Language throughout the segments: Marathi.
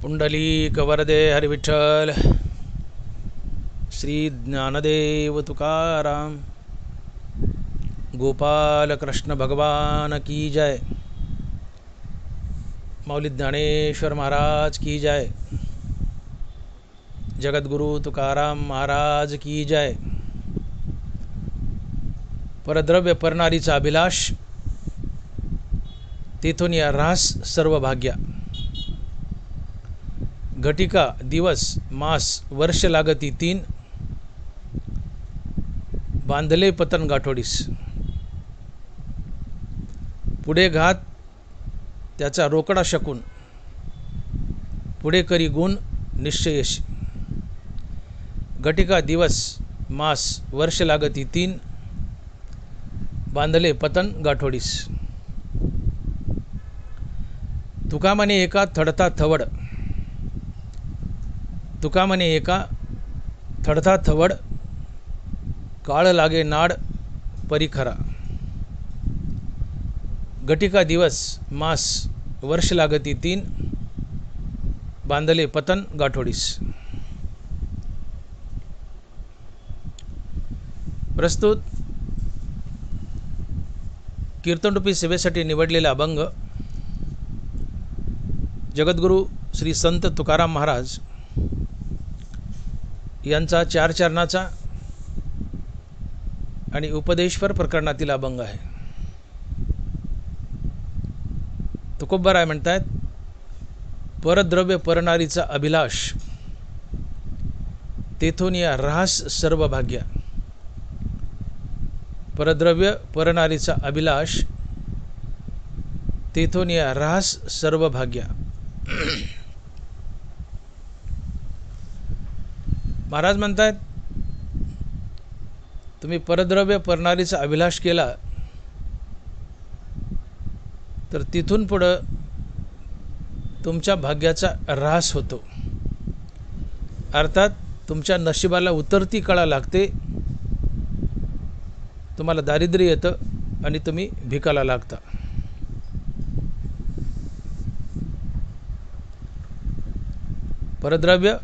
पुंडलीक वरदे हरिविठ्ठल श्री ज्ञानदेव तुकाराम गोपाल कृष्ण भगवान की जय। मौली ज्ञानेश्वर महाराज की जय। जगद्गुरु तुकाराम महाराज की जय। परद्रव्य परनारीचा अभिलाष तेथून या रास सर्व भाग्या। घटिका दिवस मास वर्ष लागती 3 बांधले पतन गाठोडीस। पुढे घात त्याचा रोकडा शकून पुढे करी गुण निश्चयशी। घटिका दिवस मास वर्ष लागती 3 बांधले पतन गाठोडीस। तुका म्हणे एका थडता थवड। तुका म्हणे एका थडता थवड काळ लागे नाड परिखरा। घटिका दिवस मास वर्ष लागती 3 बांधले पतन गाठोडीस। प्रस्तुत कीर्तनरूपी सेवेसाठी निवडलेला अभंग जगद्गुरु श्री संत तुकाराम महाराज यांचा 4 चरणाचा आणि उपदेश्वर प्रकरणातील अभंग आहे। तुकोबराय म्हणतात, परद्रव्य परनारीचा अभिलाष तेथून या रास सर्व भाग्या। परद्रव्य परनारीचा अभिलाष तेथून या रास सर्व भाग्या। महाराज म्हणतात, तुम्ही परद्रव्य परनारीचा अभिलाष केला तर तिथून पुढे तुमच्या भाग्याचा ऱ्हास होतो। अर्थात तुमच्या नशिबाला उतरती कळा लागते, तुम्हाला दारिद्र्य येतं आणि तुम्ही भिकाला लागता। परद्रव्य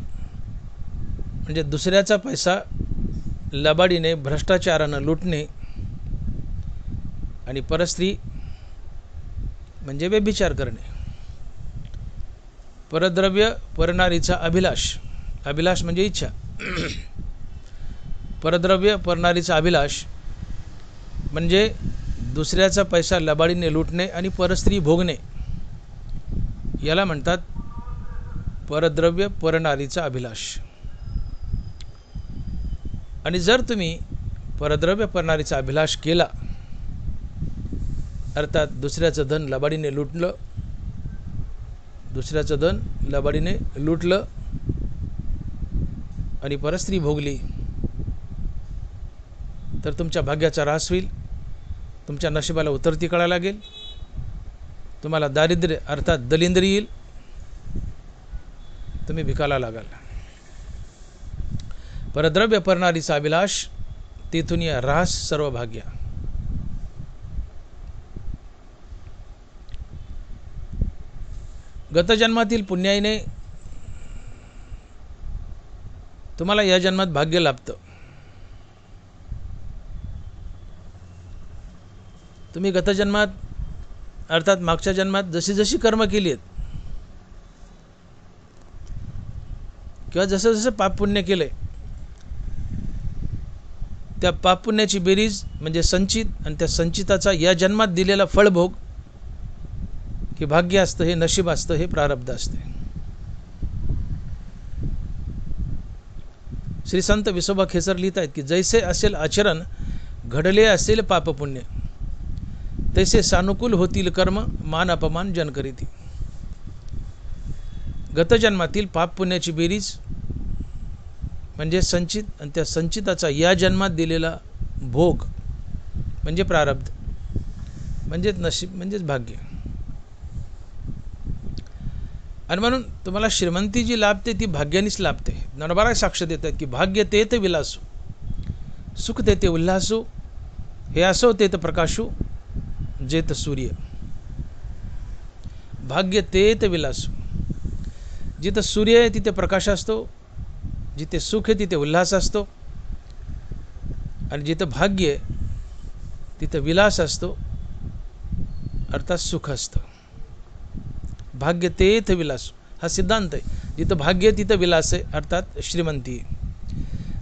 म्हणजे दुसऱ्याचा पैसा लबाडीने भ्रष्टाचाराने लुटणे आणि परस्त्री म्हणजे व्यभिचार करणे। परद्रव्य परनारीचा अभिलाष, अभिलाष म्हणजे इच्छा। परद्रव्य परनारीचा अभिलाष म्हणजे दुसऱ्याचा पैसा लबाडीने लुटणे आणि परस्त्री भोगणे, याला म्हणतात परद्रव्य परनारीचा अभिलाष। आणि जर तुम्ही परद्रव्य परनारीचा अभिलाष केला, अर्थात दुसऱ्याचं धन लबाडीने लुटलं, दुसऱ्याचं धन लबाडीने लुटलं आणि परस्त्री भोगली, तर तुमच्या भाग्याचा ऱ्हास होईल, तुमच्या नशिबाला उतरती कळा लागेल, तुम्हाला दारिद्र्य अर्थात दलिंद्री येईल, तुम्ही भिकाला लागाल। परद्रव्य परनारीचा अभिलाष तेथून या ऱ्हास सर्व भाग्या। गतजन्मातील पुण्याईने तुम्हाला या जन्मात भाग्य लाभतं। तुम्ही गतजन्मात अर्थात मागच्या जन्मात जशी जशी कर्म केली आहेत किंवा जसं जसं पाप पुण्य केलंय, त्या पाप पुण्याची बेरीज म्हणजे संचित, आणि त्या संचिताचा या जन्मात दिलेला फळभोग हे भाग्य असतं, हे नशीब असतं, हे प्रारब्ध असते। श्री संत विसोबा खेचर लिहित आहेत की जैसे असेल आचरण घडले असेल पाप पुण्य, तैसे सानुकूल होतील कर्म मान अपमान जन करीती। गतजन्मातील पाप पुण्याची बेरीज म्हणजे संचित, आणि त्या संचिताचा या जन्मात दिलेला भोग म्हणजे प्रारब्ध, म्हणजेच नशीब, म्हणजेच भाग्य। आणि म्हणून तुम्हाला श्रीमंती जी लाभते ती भाग्यानेच लाभते। ज्ञानोबा साक्ष देतात की भाग्य तेत विलासू, सुख तेते उल्हासू, हे असो तेत प्रकाशू, जेत सूर्य। भाग्य तेत विलासू, जिथं सूर्य आहे तिथे प्रकाश असतो, जिथे सुख आहे तिथे उल्हास असतो, आणि जिथं भाग्य आहे तिथं विलास असतो, अर्थात सुख असतं. भाग्य तेथ विलास हा सिद्धांत आहे. जिथं भाग्य आहे तिथं विलास आहे, अर्थात श्रीमंती आहे.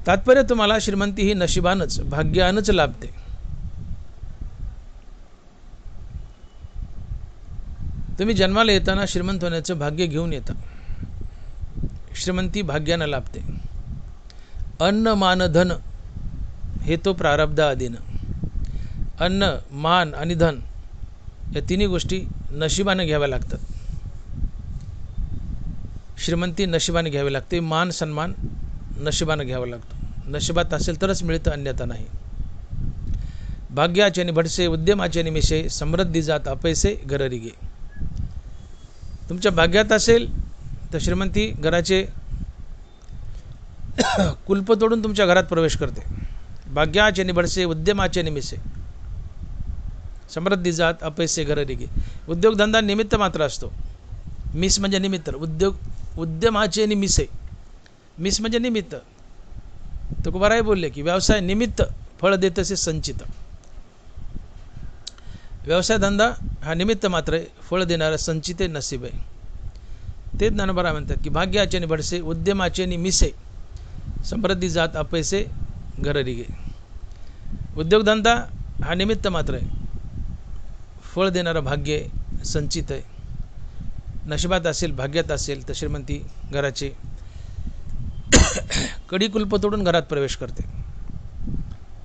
तात्पर्य तुम्हाला श्रीमंती ही नशिबानच भाग्यानंच लाभते. तुम्ही जन्माला येताना श्रीमंत होण्याचं भाग्य घेऊन येता. श्रीमंती भाग्यानं लाभते. अन्न मान धन हे तो प्रारब्ध आधीनं. अन्न, मान आणि धन या तिन्ही गोष्टी नशिबाने घ्याव्या लागतात. श्रीमंती नशिबाने घ्यावी लागते. मान सन्मान नशिबाने घ्यावा लागतो. नशिबात असेल तरच मिळतं, अन्यथा नाही. भाग्याचे निभडसे उद्यमाचे निमिषे, समृद्धी जात अपैसे घररिगे. तुमच्या भाग्यात असेल तर श्रीमंती घराचे कुलप तोडून तुमच्या घरात प्रवेश करते. भाग्याचे निभडसे उद्यमाचे निमिषे, समृद्धी जात अपैसे घररिगे. उद्योगधंदा निमित्त मात्र असतो. मिस म्हणजे निमित्त. उद्यमाचे निमिषे, मिस म्हणजे निमित्त. तुकोबाराय बोलले की व्यवसाय निमित्त फळ देतसे संचित. व्यवसाय धंदा हा निमित्त मात्र आहे, फळ देणारा संचित नसीब आहे. तेच ज्ञानोबा म्हणतात की भाग्याचे निभडसे उद्यमाचे निमिषे, समृद्धी जात अपैसे घररिगे. उद्योगधंदा हा निमित्त मात्र आहे, फळ देणारा भाग्य संचित आहे. नशिबात असेल, भाग्यात असेल तर श्रीमंती घराचे कडी कुलप तोडून घरात प्रवेश करते.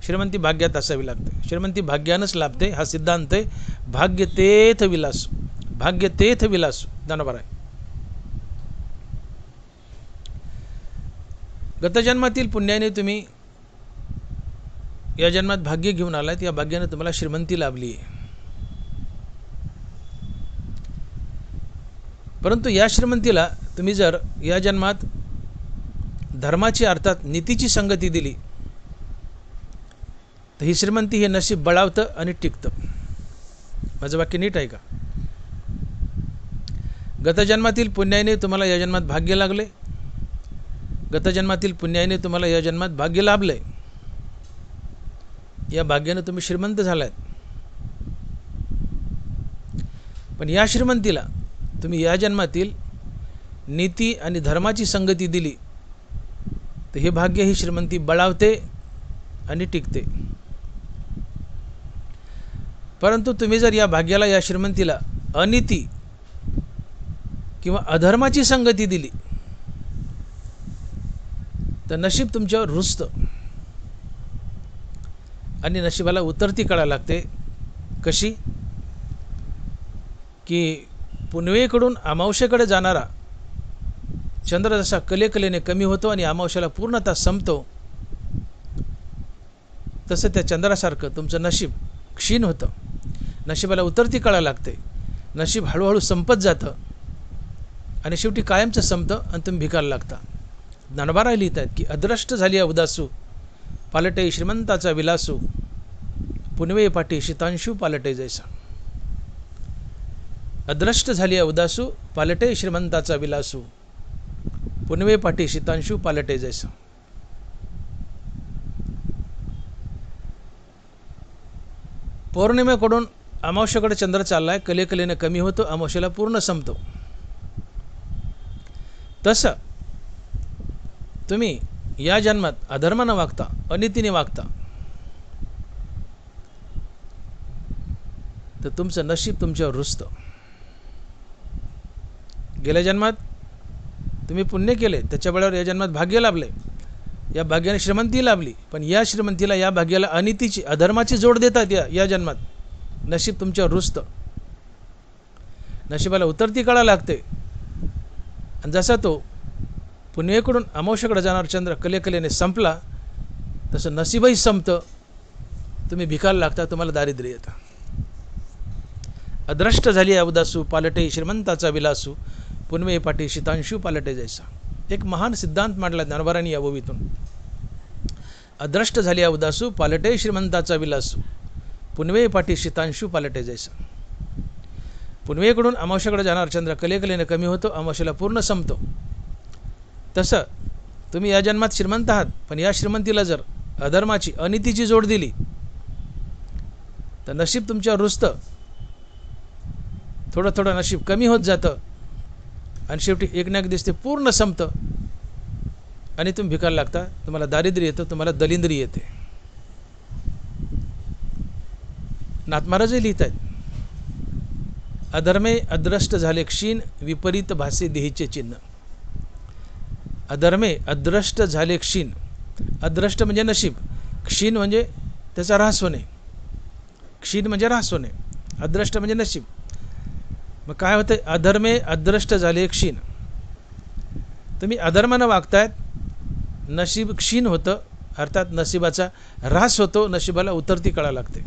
श्रीमंती भाग्यात असावी लागते. श्रीमंती भाग्यानंच लाभते हा सिद्धांत आहे. भाग्य तेथ विलास, भाग्य तेथ विलास. ज्ञानोबा. गतजन्मातील पुण्याने तुम्ही या जन्मात भाग्य घेऊन आलात. या भाग्याने तुम्हाला श्रीमंती लाभली आहे. परंतु या श्रीमंतीला तुम्ही जर या जन्मात धर्माची अर्थात नीतीची संगती दिली तर ही श्रीमंती हे नशीब बळावतं आणि टिकतं. माझं वाक्य नीट आहे का? गतजन्मातील पुण्याने तुम्हाला या जन्मात भाग्य लागले. गतजन्मातील पुण्याने तुम्हाला या जन्मात भाग्य लाभले. या भाग्याने तुम्ही श्रीमंत झालात. पण या श्रीमंतीला तुम्ही या जन्मातील नीती आणि धर्माची संगती दिली तर हे भाग्य ही श्रीमंती बळावते आणि टिकते. परंतु तुम्ही जर या भाग्याला, या श्रीमंतीला अनीती किंवा अधर्माची संगती दिली तर नशीब तुमच्यावर रुजतं आणि नशिबाला उतरती कळा लागते. कशी की पुनवेकडून अमावस्येकडे जाणारा चंद्र जसा कलेकलेने कमी होतो आणि अमावस्याला पूर्णतः संपतो, तसं त्या चंद्रासारखं तुमचं नशीब क्षीण होतं. नशिबाला उतरती कळा लागते. नशीब हळूहळू संपत जातं आणि शेवटी कायमचं संपतं आणि तुम्ही भिकायला लागता. ज्ञानोबा लिहित आहेत की अदृष्ट झाली उदासू, पालटे श्रीमंताचा विलासू, पुनवे पाठी शीतांशू पालटे जैसा. अदृष्ट झाली उदासू, पालटे श्रीमंताचा विलासू, पुनवे पाठी शीतांशू पालटे जैसा. पौर्णिमेकडून अमावस्येकडे चंद्र चाललाय, कलेकलेने कमी होतो, अमावस्येला पूर्ण संपतो. तसं तुम्ही या जन्मात अधर्माने वागता, अनितीने वागता तर तुमचं नशीब तुमच्यावर रुजतं. गेल्या जन्मात तुम्ही पुण्य केले, त्याच्या बळावर या जन्मात भाग्य लाभले. या भाग्याने श्रीमंती लाभली. पण या श्रीमंतीला, या भाग्याला अनितीची, अधर्माची जोड देतात. या जन्मात नशीब तुमच्यावर रुजतं. नशिबाला उतरती कळा लागते. आणि जसा तो पुण्यकडून अमावस्येकडे जाणार चंद्र कलेकलेने संपला तसं नशीबही संपतं. तुम्ही भिकायला लागता, तुम्हाला दारिद्र्य येतं. अदृष्ट झाली उदासू, पालटे श्रीमंताचा विलासू, पुनवे पाठी शीतांशू पालटे जैसा. एक महान सिद्धांत मांडला ज्ञानोबारांनी या ओवीतून. अदृष्ट झाली उदासू, पालटे श्रीमंताचा विलासू, पुनवे पाठी शीतांशू पालटे जैसा. पुनवेकडून अमावस्येकडे जाणार चंद्र कलेकलेने कमी होतो, अमावस्येला पूर्ण संपतो. तसं तुम्ही या जन्मात श्रीमंत आहात, पण या श्रीमंतीला जर अधर्माची अनितीची जोड दिली तर नशीब तुमच्यावर रुजतं, थोडं थोडं नशीब कमी होत जातं आणि शेवटी एक ना एक दिवस ते पूर्ण संपतं आणि तुम्ही भिकायला लागता, तुम्हाला दारिद्र्य येतं, तुम्हाला दलिंद्री येते. नाथ महाराजही लिहित आहेत, अधर्मे अद्रष्ट झाले क्षीण, विपरीत भासे देहीचे चिन्ह. अधर्मे अद्रष्ट झाले क्षीण, अद्रष्ट म्हणजे नशीब, क्षीण म्हणजे त्याचा ऱ्हास होणे, क्षीण म्हणजे ऱ्हास होणे, अद्रष्ट म्हणजे नशीब. मग काय होतं, अधर्मे अद्रष्ट झाले क्षीण. तुम्ही अधर्मानं वागतायत, नशीब क्षीण होतं, अर्थात नशिबाचा ऱ्हास होतो, नशिबाला उतरती कळा लागते.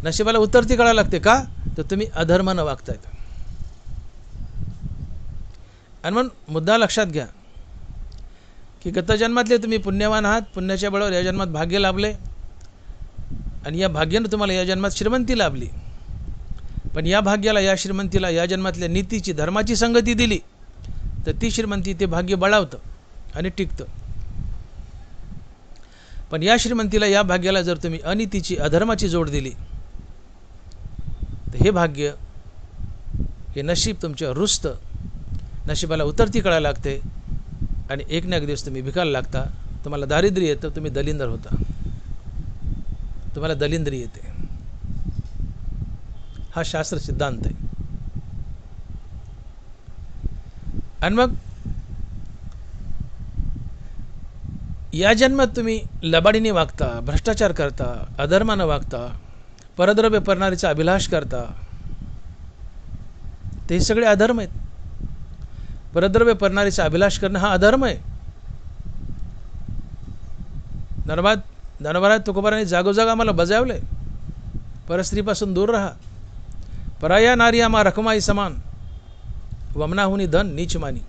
नशिबाला उतरती कळा लागते का, तर तुम्ही अधर्मानं वागतायत. आणि मग मुद्दा लक्षात घ्या की गत जन्मातले तुम्ही पुण्यवान आहात, पुण्याच्या बळावर या जन्मात भाग्य लाभले आणि या भाग्यानं तुम्हाला या जन्मात श्रीमंती लाभली. पण या भाग्याला, या श्रीमंतीला या जन्मातल्या नीतीची, धर्माची संगती दिली तर ती श्रीमंती ते भाग्य बळावतं आणि टिकतं. पण या श्रीमंतीला, या भाग्याला जर तुम्ही अनितीची, अधर्माची जोड दिली तर हे भाग्य, हे नशीब तुमच्यावर रुजतं, नशिबाला उतरती कळा लागते आणि एक ना एक दिवस तुम्ही भिकायला लागता, तुम्हाला दारिद्र्य येतं, तुम्ही दलिंदर होता, तुम्हाला दलिंद्री येते. हा शास्त्र सिद्धांत आहे. आणि मग या जन्मात तुम्ही लबाडीने वागता, भ्रष्टाचार करता, अधर्मानं वागता, परद्रव्य परनारीचा अभिलाष करता, ते सगळे अधर्म आहेत. परद्रव्य परनारीचा अभिलाष करणं हा अधर्म आहे. ज्ञानोबा तुकोबारांनी जागोजाग आम्हाला बजावले, परस्त्रीपासून दूर राहा, पराया नारी आम्हा रखमाई समान, वमनाहुनी धन नीच मानी.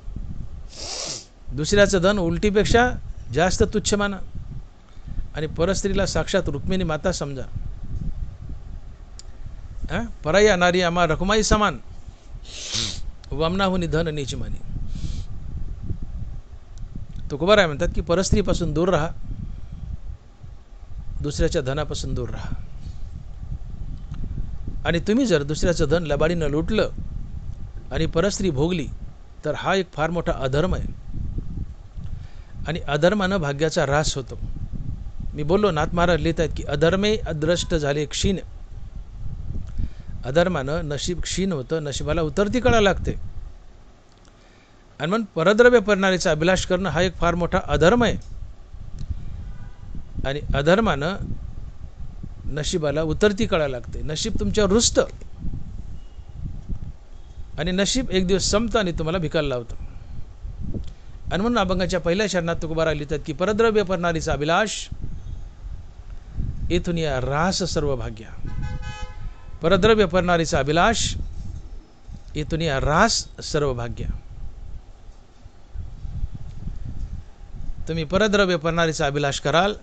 दुसऱ्याचं धन उलटीपेक्षा जास्त तुच्छ माना आणि परस्त्रीला साक्षात रुक्मिणी माता समजा. पराया नारी आम्हा रखमाई समान, वमनाहुनी धन नीच मानी. तुकोबाराय म्हणतात की परस्त्रीपासून दूर राहा, दुसऱ्याच्या धनापासून दूर राहा. आणि तुम्ही जर दुसऱ्याचं धन लबाडीनं लुटलं आणि परस्त्री भोगली तर हा एक फार मोठा अधर्म आहे आणि अधर्मानं भाग्याचा ऱ्हास होतो. मी बोललो, नाथ महाराज लिहित आहेत की अधर्मे अद्रष्ट झाले क्षीण. अधर्मानं नशीब क्षीण होतं, नशिबाला उतरती कळा लागते. आणि मग परद्रव्य परनारीचा अभिलाष करणं हा एक फार मोठा अधर्म आहे आणि अधर्मानं नशिबाला उतरती कळा लागते. नशीब तुमच्यावर रुजतं आणि नशीब एक दिवस संपतं आणि तुम्हाला भिकायला लावतं. आणि म्हणून अभंगाच्या पहिल्या शरणात तुकोबाराय लिहितात की परद्रव्य परनारीचा अभिलाष, येथून या ऱ्हास सर्व भाग्या. परद्रव्य परनारीचा अभिलाष, येथून या ऱ्हास सर्व भाग्या. तुम्ही परद्रव्य परनारीचा अभिलाष कराल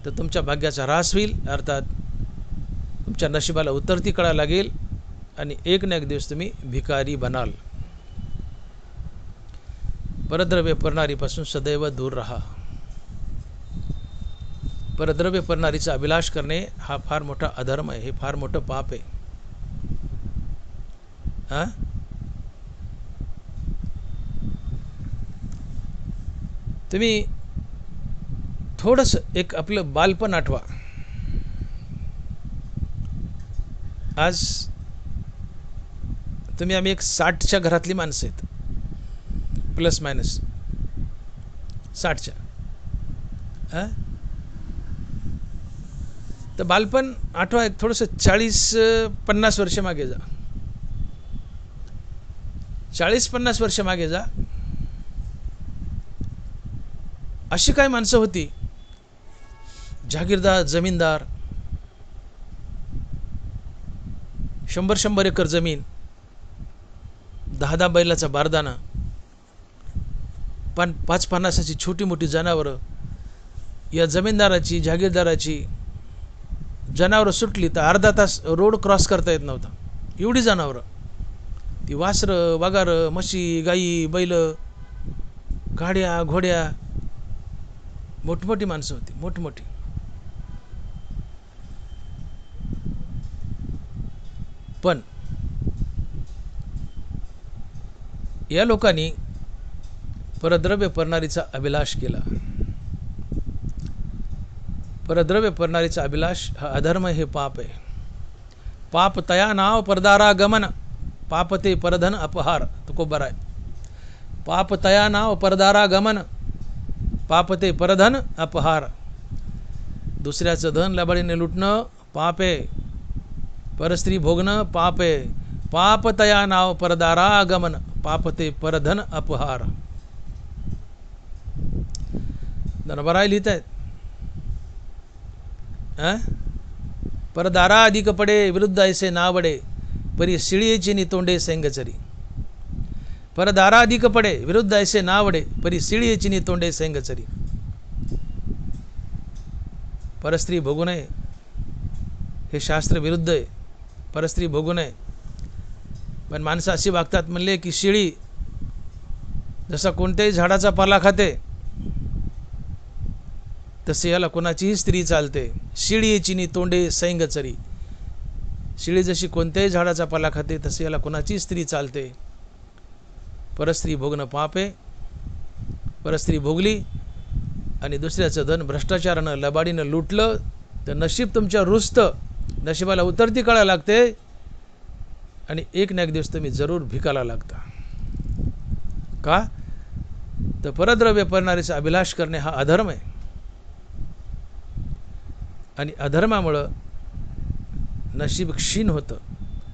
तर तुमच्या भाग्याचा ऱ्हास होईल, अर्थात तुमच्या नशिबाला उतरती कळा लागेल आणि एक ना एक दिवस तुम्ही भिकारी बनाल. परद्रव्य परनारीपासून सदैव दूर राहा. परद्रव्य परनारीचा अभिलाष करणे हा फार मोठा अधर्म आहे, हे फार मोठं पाप आहे. तुम्ही थोडंसं एक आपलं बालपण आठवा. आज तुम्ही, आम्ही एक 60च्या घरातली माणसं आहेत, प्लस मायनस 60च्या. तर बालपण आठवा, एक थोडंसं 40-50 वर्ष मागे जा. 40-50 वर्ष मागे जा. अशी काय माणसं होती, जागीरदार, जमीनदार, 100-100 एकर जमीन, 10-10 बैलाचा बारदाना, 5-50ची छोटी मोठी जनावरं. या जमीनदाराची, जागीरदाराची जनावरं सुटली तर अर्धा तास रोड क्रॉस करता येत नव्हता, एवढी जनावरं. ती वासरं वागारं म्हशी गाई बैल गाड्या घोड्या मोठमोठी माणसं होती मोठमोठी. पण या लोकांनी परद्रव्य परनारीचा अभिलाष केला. परद्रव्य परनारीचा अभिलाष हा अधर्म, हे पाप आहे. पाप तया नाव परदारा गमन, पाप ते परधन अपहार. तुकोबर आहे. पाप तया नाव परदारा गमन, पाप ते परधन अपहार. दुसऱ्याचं धन लबाडीने लुटणं पाप आहे. परस्त्री भोगणं पाप आहे. पाप तया नाव परदारा गमन, पाप ते परधन अपहार. नरबराय लिहित आहेत. परदारा अधिक पडे विरुद्ध ऐसे नावडे, परी शिळीची नितोंडे सेंगचरी. परदारा अधिक पडे विरुद्ध ऐसे नावडे, परी शिळीची नितोंडे सेंगचरी. परस्त्री भोगू नये हे शास्त्र विरुद्ध आहे. परस्त्री भोगू नये. पण माणसं अशी वागतात म्हणले की शिळी जसा कोणत्याही झाडाचा पाला खाते तसे याला कोणाचीही स्त्री चालते. शिळी चिनी तोंडे सैंगचरी. शिळी जशी कोणत्याही झाडाचा पाला खाते तसे याला कोणाचीही स्त्री चालते. परस्त्री भोगणं पाप आहे. परस्त्री भोगली आणि दुसऱ्याचं धन भ्रष्टाचारानं लबाडीनं लुटलं तर नशीब तुमच्या रुजतं. नशिबाला उतरती कळा लागते आणि एक ना एक दिवस तुम्ही जरूर भिकाला लागता. का तर परद्रव्य परनारीचा अभिलाष करणे हा अधर्म आहे. आणि अधर्मामुळं नशीब क्षीण होतं,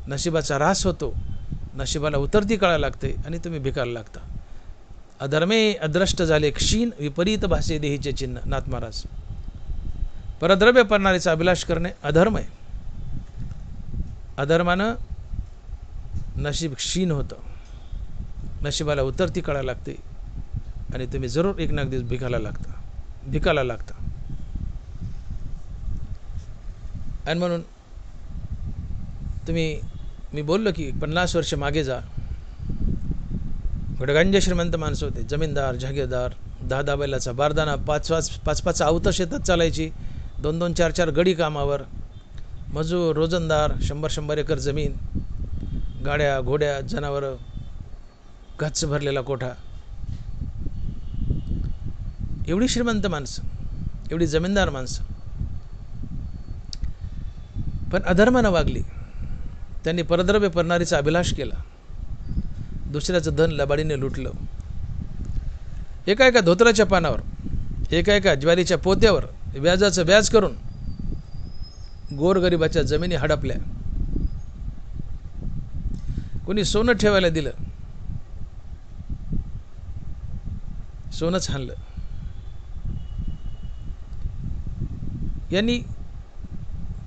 नशिबाचा ऱ्हास होतो, नशिबाला उतरती कळा लागते आणि तुम्ही भिकायला लागता. अधर्मे अद्रष्ट झाले क्षीण, विपरीत भासे देहीचे चिन्ह. नाथ महाराज. परद्रव्य परनारीचा अभिलाष करणे अधर्म आहे. अधर्मानं नशीब क्षीण होतं, नशिबाला उतरती कळा लागते आणि तुम्ही जरूर एक ना एक दिवस भिकाला लागता. आणि म्हणून मी बोललो की 50 वर्ष मागे जा. गडगंज श्रीमंत माणसं होते, जमीनदार जहागीरदार. 10 बैलाचा बारदाना, 5 आवतं शेतात चालायची, 2 4 गडी कामावर, मजूर रोजंदार, 100 एकर जमीन, गाड्या घोड्या जनावरं, गच्च भरलेला कोठा. एवढी श्रीमंत माणसं, एवढी जमीनदार माणसं, पण अधर्मानं वागली. त्यांनी परद्रव्य परनारीचा अभिलाष केला. दुसऱ्याचं धन लबाडीने लुटलं. एका धोत्राच्या पानावर, एका ज्वारीच्या पोत्यावर व्याजाचं व्याज करून गोरगरिबाच्या जमिनी हडपल्या. कोणी सोनं ठेवायला दिलं, सोनंच हाणलं. यांनी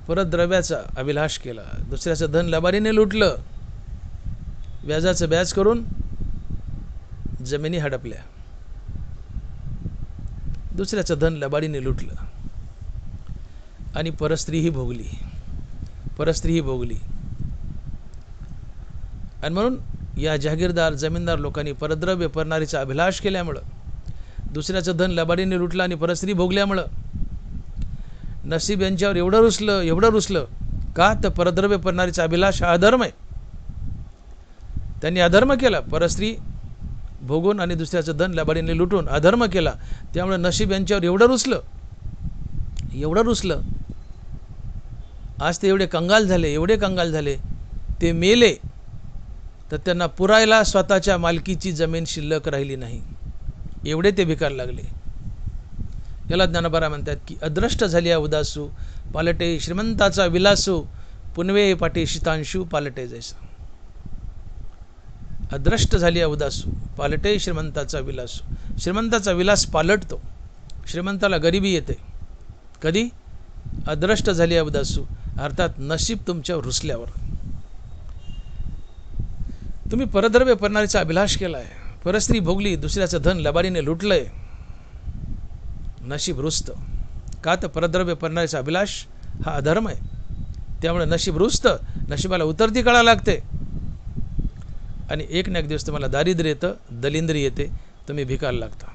परद्रव्याचा अभिलाष केला. दुसऱ्याचं धन लबाडीने लुटलं. व्याजाचं व्याज करून जमिनी हडपल्या. दुसऱ्याचं धन लबाडीने लुटलं आणि परस्त्रीही भोगली. आणि म्हणून या जहागीरदार जमीनदार लोकांनी परद्रव्य परनारीचा अभिलाष केल्यामुळं, दुसऱ्याचं धन लबाडीने लुटलं आणि परस्त्री भोगल्यामुळं नसीब यांच्यावर एवढं रुसलं. का तर परद्रव्य परनारीचा अभिलाष हा अधर्म आहे. त्यांनी अधर्म केला. परस्त्री भोगून आणि दुसऱ्याचं धन लबाडीने लुटून अधर्म केला. त्यामुळे नशीब यांच्यावर एवढं रुसलं. आज ते एवढे कंगाल झाले, ते मेले तर त्यांना पुरायला स्वतःच्या मालकीची जमीन शिल्लक राहिली नाही. एवढे ते भिकार लागले. याला ज्ञानोबा म्हणतात की अद्रष्ट झाली उदासू, पालटे श्रीमंताचा विलासू, पुनवे पाटे शीतांशू पालटे जैसा. अद्रष्ट झाली उदासू, पालटे श्रीमंताचा विलासू. श्रीमंताचा विलास पालटतो. श्रीमंताला गरिबी येते कधी? अद्रष्ट झाली उदासू, अर्थात नशीब तुमच्यावर रुसल्यावर. तुम्ही परद्रव्य परनारीचा अभिलाष केलाय, परस्त्री भोगली, दुसऱ्याचं धन लबाडीने लुटलंय, नशीब रुसतं. का तर परद्रव्य परनारीचा अभिलाष हा अधर्म आहे. त्यामुळे नशीब रुसतं, नशिबाला उतरती कळा लागते आणि एक ना एक दिवस तुम्हाला दारिद्र्य येतं, दलिंद्री येते, तुम्ही भिकायला लागता.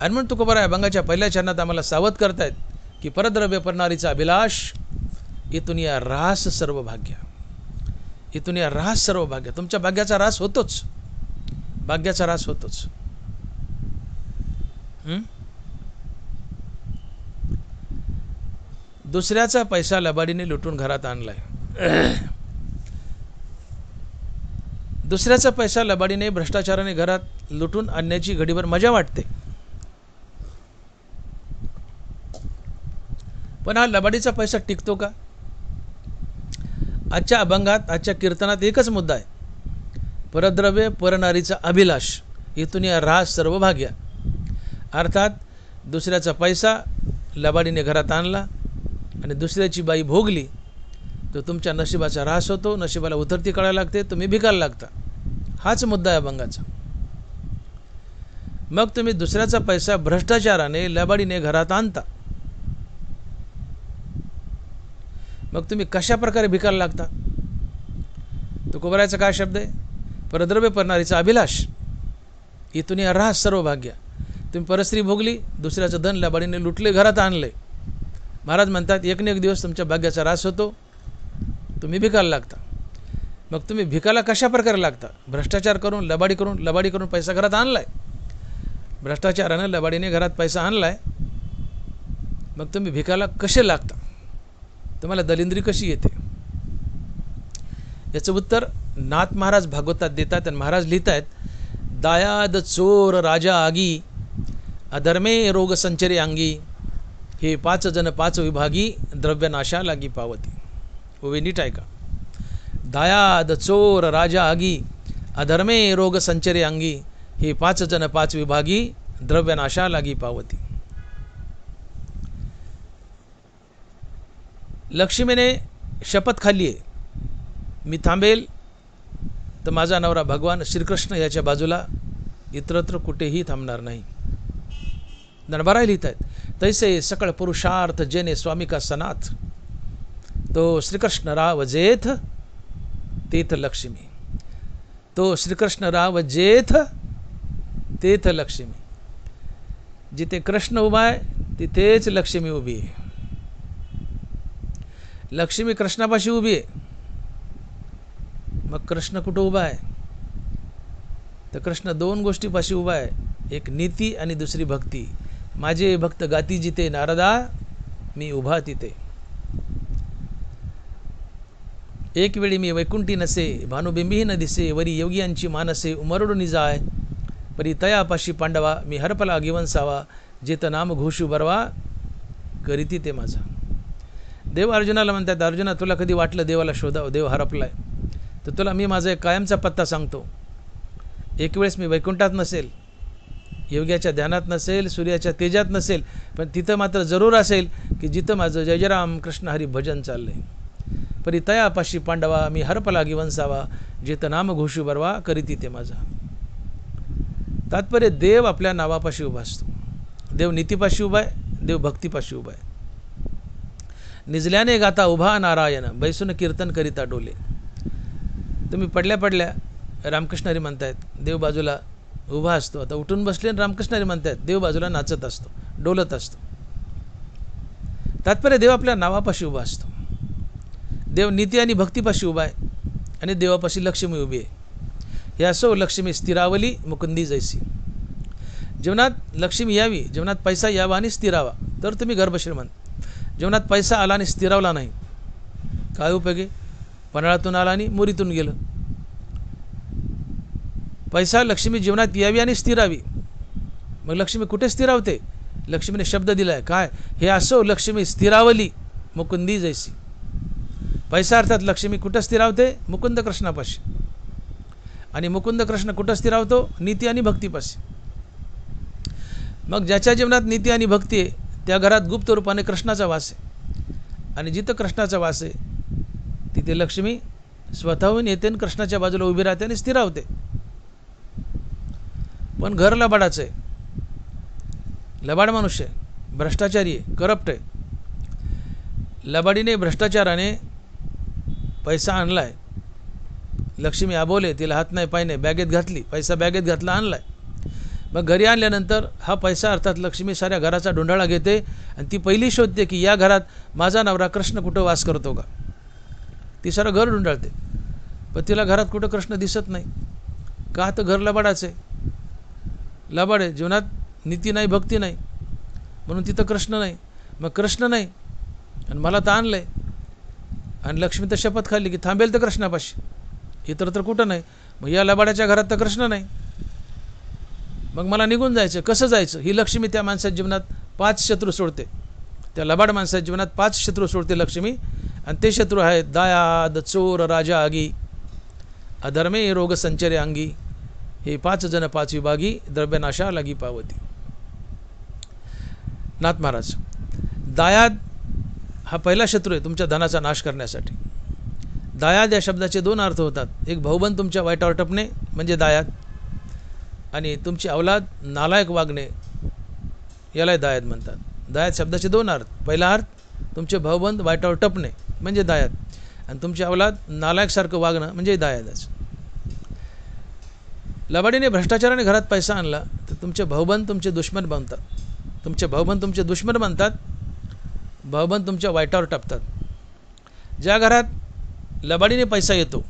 आणि म्हणून तुकोबाराय अभंगाच्या पहिल्या चरणात आम्हाला सावध करतायत की परद्रव्य परनारीचा अभिलाष, इथून या रास सर्व भाग्य, इथून या रास सर्व भाग्य. तुमच्या भाग्याचा रास होतोच, भाग्याचा रास होतोच. दुसऱ्याचा पैसा लबाडीने लुटून घरात आणलाय. दुसऱ्याचा पैसा लबाडीने भ्रष्टाचाराने घरात लुटून आणण्याची घडीभर मजा वाटते, पण हा लबाडीचा पैसा टिकतो का? आजच्या अभंगात, आजच्या कीर्तनात एकच मुद्दा आहे, परद्रव्य परनारीचा अभिलाष, इथून या रास सर्व भाग्य. अर्थात दुसऱ्याचा पैसा लबाडीने घरात आणला आणि दुसऱ्याची बाई भोगली तर तुमच्या नशिबाचा रास होतो, नशिबाला उतरती कळायला लागते, तुम्ही भिकायला लागता. हाच मुद्दा आहे अभंगाचा. मग तुम्ही दुसऱ्याचा पैसा भ्रष्टाचाराने लबाडीने घरात आणता, मग तुम्ही कशा प्रकारे भिकायला लागता? तुकोबारायचा काय शब्द आहे? परद्रव्य परनारीचा अभिलाष, इथून या रास सर्व भाग्य. तुम्ही परस्त्री भोगली, दुसऱ्याचं धन लबाडीने लुटले, घरात आणले. महाराज म्हणतात एक ना एक दिवस तुमच्या भाग्याचा रास होतो, तुम्ही भिकायला लागता. मग तुम्ही भिकायला कशा प्रकारे लागता? भ्रष्टाचार करून, लबाडी करून पैसा घरात आणलाय, भ्रष्टाचारानं लबाडीने घरात पैसा आणलाय, मग तुम्ही भिकायला कसे लागता? तुम्हाला दलिंद्री कशी येते? याचं उत्तर नाथ महाराज भागवतात देतात. आणि महाराज लिहितात, दायाद चोर राजा आगी, अधर्मे रोग संचरे अंगी, हे 5 जण 5 विभागी, द्रव्यनाशा लागी पावती. ओवे नीट ऐका. दायाद चोर राजा आगी, अधर्मे रोग संचरे अंगी, हे 5 जण 5 विभागी, द्रव्यनाशा लागी पावती. लक्ष्मीने शपथ खाल्ली आहे, मी थांबेल तर माझा नवरा भगवान श्रीकृष्ण याच्या बाजूला, इतरत्र कुठेही थांबणार नाही. नरबराय लिहित आहेत, तैसे सकळ पुरुषार्थ जेने स्वामी का सनाथ, तो श्रीकृष्ण राव जेथ तेथ लक्ष्मी, तो श्रीकृष्ण राव जेथ तेथ लक्ष्मी. जिथे कृष्ण उभा आहे तिथेच लक्ष्मी उभी आहे. लक्ष्मी कृष्णापाशी उभी आहे, मग कृष्ण कुठं उभा आहे? तर कृष्ण 2 गोष्टीपाशी उभा आहे, एक नीती आणि दुसरी भक्ती. माझे भक्त गाती जिथे नारदा, मी उभा तिथे. एक वेळी मी वैकुंठी नसे, भानुबिंबी न दिसे, वरी योगियांची मानसे उमरडून जाय, परी तयापाशी पांडवा, मी हरपला गिवंसावा, जेत नाम घोषू बरवा, करीती ते माझा. देव अर्जुनाला म्हणतात, अर्जुना तुला कधी वाटलं देवाला शोधावं, देव हरपलाय, तर तुला मी माझा एक कायमचा पत्ता सांगतो. एक वेळेस मी वैकुंठात नसेल, योग्याच्या ध्यानात नसेल, सूर्याच्या तेजात नसेल, पण तिथं मात्र जरूर असेल की जिथं माझं जय जय राम कृष्ण हरी भजन चाललंय. परी तयापाशी पांडवा, मी हरपला गिवंसावा, जेत नाम घोषू बरवा, करीती ते माझा. तात्पर्य देव आपल्या नावापाशी उभा असतो. देव नीतीपाशी उभा आहे, देव भक्तीपाशी उभा आहे. निजल्याने गाता उभा नारायण, बैसून कीर्तन करिता डोले. तुम्ही पडल्या पडल्या रामकृष्ण हरी म्हणतायत, देव बाजूला उभा असतो. आता उठून बसले आणि रामकृष्ण हरी म्हणतायत, देव बाजूला नाचत असतो, डोलत असतो. तात्पर्य देव आपल्या नावापाशी उभा असतो. देव नीती आणि भक्तीपाशी उभा आहे आणि देवापाशी लक्ष्मी उभी आहे. हे असो लक्ष्मी स्थिरावली मुकुंदी जैसी. जीवनात लक्ष्मी यावी, जीवनात पैसा यावा आणि स्थिरावा, तर तुम्ही गर्भश्रीमंत. जीवनात पैसा आला आणि स्थिरावला नाही, काय उपयोगी? पन्हाळातून आला आणि मुरीतून गेलं. पैसा लक्ष्मी जीवनात यावी आणि स्थिरावी. मग लक्ष्मी कुठे स्थिरावते? लक्ष्मीने शब्द दिलाय काय? हे असो लक्ष्मी स्थिरावली मुकुंदी जैसी. पैसा अर्थात लक्ष्मी कुठं स्थिरावते? मुकुंद कृष्णापाशी. आणि मुकुंद कृष्ण कुठं स्थिरावतो? नीती आणि भक्तीपाशी. मग ज्याच्या जीवनात नीती आणि भक्ती आहे त्या घरात गुप्त रूपाने कृष्णाचा वास आहे. आणि जिथं कृष्णाचा वास आहे तिथे लक्ष्मी स्वतःहून येते आणि कृष्णाच्या बाजूला उभी राहते आणि स्थिरावते. पण घर लबाडाचं आहे, लबाड मनुष्य आहे, भ्रष्टाचारी आहे, करप्ट आहे. लबाडीने भ्रष्टाचाराने पैसा आणलाय, लक्ष्मी आबोले, तिला हात नाही पाय नाही, बॅगेत घातली, पैसा बॅगेत घातला, आणलाय. मग घरी आणल्यानंतर हा पैसा अर्थात लक्ष्मी साऱ्या घराचा डोंडाळा घेते आणि ती पहिली शोधते की या घरात माझा नवरा कृष्ण कुठं वास करतो का. ती सारं घर डोंडाळते, पण तिला घरात कुठं कृष्ण दिसत नाही. का तर घर लबाडाचं आहे, लबाड आहे, जीवनात नीती नाही, भक्ती नाही, म्हणून तिथं कृष्ण नाही. मग कृष्ण नाही आणि मला तर आणलं आहे. आणि लक्ष्मी तर शपथ खाल्ली की थांबेल तर कृष्णापाशी, इतर तर कुठं नाही. मग या लबाडाच्या घरात तर कृष्ण नाही, मग मला निघून जायचं. कसं जायचं? ही लक्ष्मी त्या माणसाच्या जीवनात 5 शत्रू सोडते. त्या लबाड माणसाच्या जीवनात 5 शत्रू सोडते लक्ष्मी. आणि ते शत्रू आहेत दायाद, चोर, राजा आगी, अधर्मे रोग संचरे अंगी, हे 5 जण 5 विभागी, द्रव्यनाशा लागी पावती. नाथ महाराज, दायाद हा पहिला शत्रू आहे तुमच्या धनाचा नाश करण्यासाठी. दायाद या शब्दाचे 2 अर्थ होतात. एक भाऊबंद तुमच्या वाईटावर टपणे म्हणजे दायाद, आणि तुमची अवलाद नालायक वागणे याला दायाद म्हणतात. दायाद शब्दाचे 2 अर्थ. पहिला अर्थ तुमचे भाऊबंद वाईटावर टपणे म्हणजे दायाद, आणि तुमची अवलाद नालायकसारखं वागणं म्हणजे दायादच. लबाडीने भ्रष्टाचाराने घरात पैसा आणला तर तुमचे भाऊबंद तुमचे दुश्मन बनतात. तुमचे भाऊबंद तुमचे दुश्मन बनतात, भाऊबंद तुमच्या वाईटावर टपतात. ज्या घरात लबाडीने पैसा येतो,